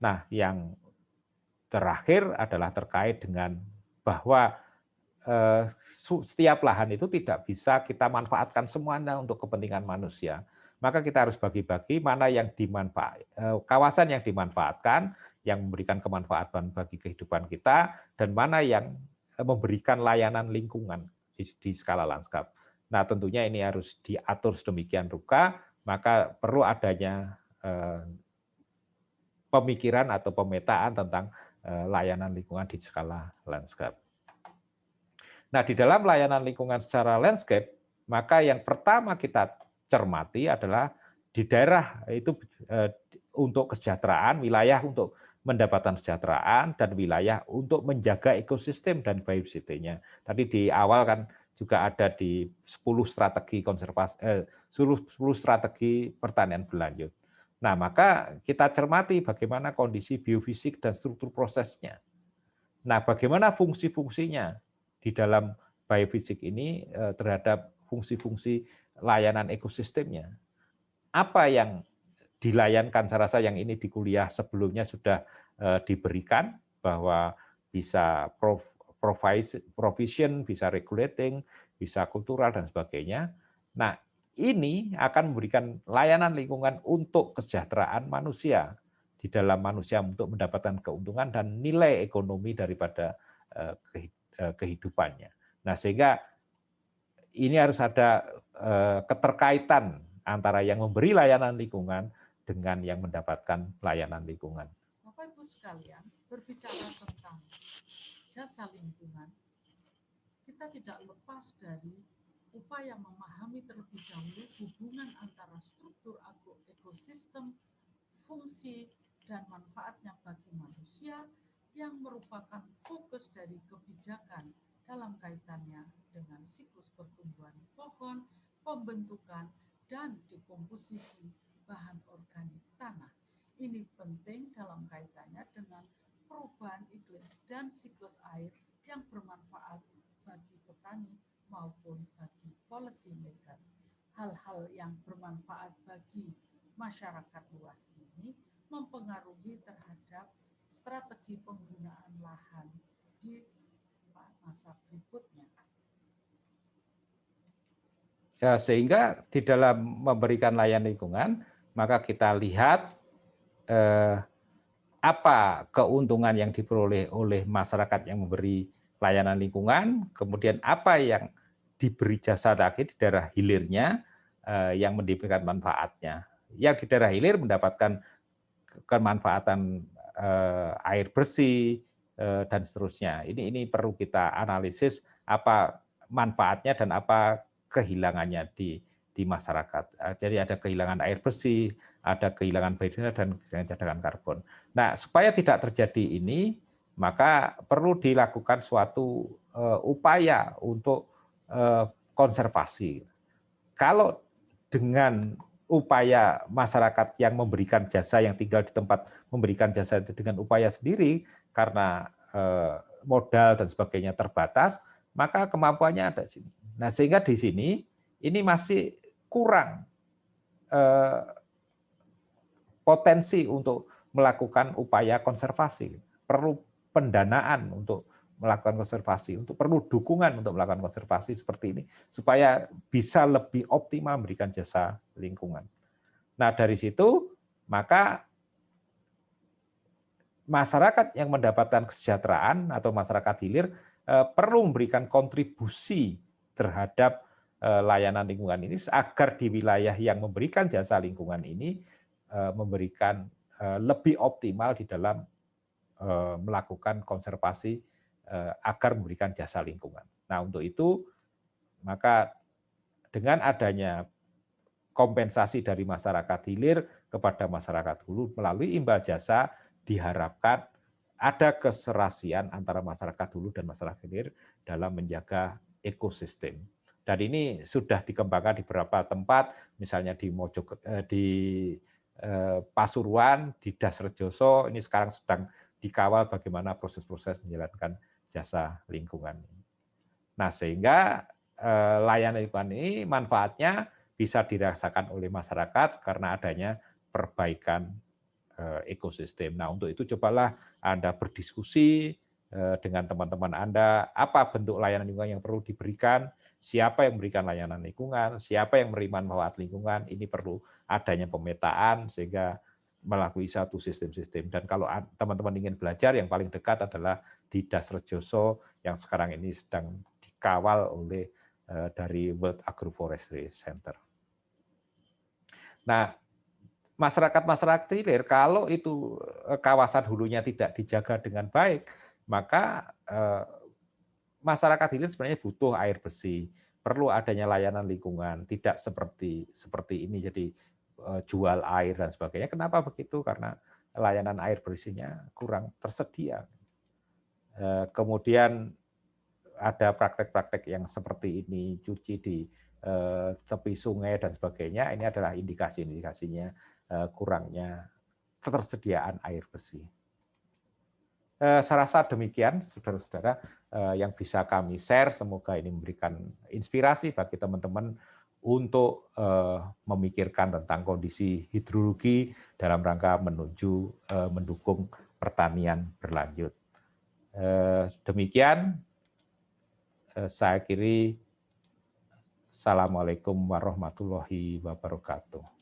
Nah, yang terakhir adalah terkait dengan bahwa setiap lahan itu tidak bisa kita manfaatkan semuanya untuk kepentingan manusia. Maka kita harus bagi-bagi mana yang kawasan yang dimanfaatkan, yang memberikan kemanfaatan bagi kehidupan kita, dan mana yang memberikan layanan lingkungan di skala lanskap. Nah, tentunya ini harus diatur sedemikian rupa, maka perlu adanya pemikiran atau pemetaan tentang layanan lingkungan di skala landscape. Nah, di dalam layanan lingkungan secara landscape, maka yang pertama kita cermati adalah di daerah itu untuk kesejahteraan, wilayah untuk mendapatkan kesejahteraan, dan wilayah untuk menjaga ekosistem dan biodiversity-nya. Tadi di awal kan juga ada di 10 strategi konservasi, 10 strategi pertanian berlanjut. Nah, maka kita cermati bagaimana kondisi biofisik dan struktur prosesnya. Nah, bagaimana fungsi-fungsinya di dalam biofisik ini terhadap fungsi-fungsi layanan ekosistemnya. Apa yang dilayankan, saya rasa yang ini di kuliah sebelumnya sudah diberikan, bahwa bisa provision, bisa regulating, bisa kultural, dan sebagainya. Nah, ini akan memberikan layanan lingkungan untuk kesejahteraan manusia, di dalam manusia untuk mendapatkan keuntungan dan nilai ekonomi daripada kehidupannya. Nah, sehingga ini harus ada keterkaitan antara yang memberi layanan lingkungan dengan yang mendapatkan layanan lingkungan. Bapak Ibu sekalian, berbicara tentang jasa lingkungan, kita tidak lepas dari upaya memahami terlebih dahulu hubungan antara struktur ekosistem, fungsi, dan manfaatnya bagi manusia yang merupakan fokus dari kebijakan dalam kaitannya dengan siklus pertumbuhan pohon, pembentukan, dan dekomposisi bahan organik tanah. Ini penting dalam kaitannya dengan perubahan iklim dan siklus air yang bermanfaat bagi petani maupun bagi policy maker. Hal-hal yang bermanfaat bagi masyarakat luas ini mempengaruhi terhadap strategi penggunaan lahan di masa berikutnya. Sehingga di dalam memberikan layanan lingkungan, maka kita lihat apa keuntungan yang diperoleh oleh masyarakat yang memberi layanan lingkungan, kemudian apa yang diberi jasa tadi di daerah hilirnya yang mendapatkan manfaatnya. Yang di daerah hilir mendapatkan kemanfaatan air bersih dan seterusnya. Ini perlu kita analisis apa manfaatnya dan apa kehilangannya di masyarakat. Jadi ada kehilangan air bersih, ada kehilangan biodiversitas dan kehilangan cadangan karbon. Nah, supaya tidak terjadi ini, maka perlu dilakukan suatu upaya untuk konservasi. Kalau dengan upaya masyarakat yang memberikan jasa, yang tinggal di tempat memberikan jasa itu dengan upaya sendiri, karena modal dan sebagainya terbatas, maka kemampuannya ada di sini. Nah, sehingga di sini ini masih kurang potensi untuk melakukan upaya konservasi. Perlu pendanaan untuk melakukan konservasi, perlu dukungan untuk melakukan konservasi seperti ini, supaya bisa lebih optimal memberikan jasa lingkungan. Nah, dari situ, maka masyarakat yang mendapatkan kesejahteraan atau masyarakat hilir perlu memberikan kontribusi terhadap layanan lingkungan ini, agar di wilayah yang memberikan jasa lingkungan ini memberikan lebih optimal di dalam melakukan konservasi agar memberikan jasa lingkungan. Nah, untuk itu, maka dengan adanya kompensasi dari masyarakat hilir kepada masyarakat hulu melalui imbal jasa, diharapkan ada keserasian antara masyarakat hulu dan masyarakat hilir dalam menjaga ekosistem. Dan ini sudah dikembangkan di beberapa tempat, misalnya di Pasuruan, di Dasrejoso, ini sekarang sedang dikawal bagaimana proses-proses menjalankan jasa lingkungan. Nah, sehingga layanan lingkungan ini manfaatnya bisa dirasakan oleh masyarakat karena adanya perbaikan ekosistem. Nah, untuk itu cobalah Anda berdiskusi dengan teman-teman Anda, apa bentuk layanan lingkungan yang perlu diberikan, siapa yang memberikan layanan lingkungan, siapa yang menerima manfaat lingkungan, ini perlu adanya pemetaan sehingga melalui satu sistem-sistem. Dan kalau teman-teman ingin belajar, yang paling dekat adalah di Dasrejoso yang sekarang ini sedang dikawal oleh dari World Agroforestry Center. Nah, masyarakat-masyarakat hilir, kalau itu kawasan hulunya tidak dijaga dengan baik, maka masyarakat hilir sebenarnya butuh air bersih, perlu adanya layanan lingkungan, tidak seperti ini jadi jual air dan sebagainya. Kenapa begitu? Karena layanan air bersihnya kurang tersedia. Kemudian ada praktek-praktek yang seperti ini, cuci di tepi sungai dan sebagainya, ini adalah indikasi-indikasinya kurangnya ketersediaan air bersih. Saya rasa demikian, saudara-saudara, yang bisa kami share. Semoga ini memberikan inspirasi bagi teman-teman untuk memikirkan tentang kondisi hidrologi dalam rangka menuju mendukung pertanian berlanjut. Demikian, saya akhiri. Assalamualaikum warahmatullahi wabarakatuh.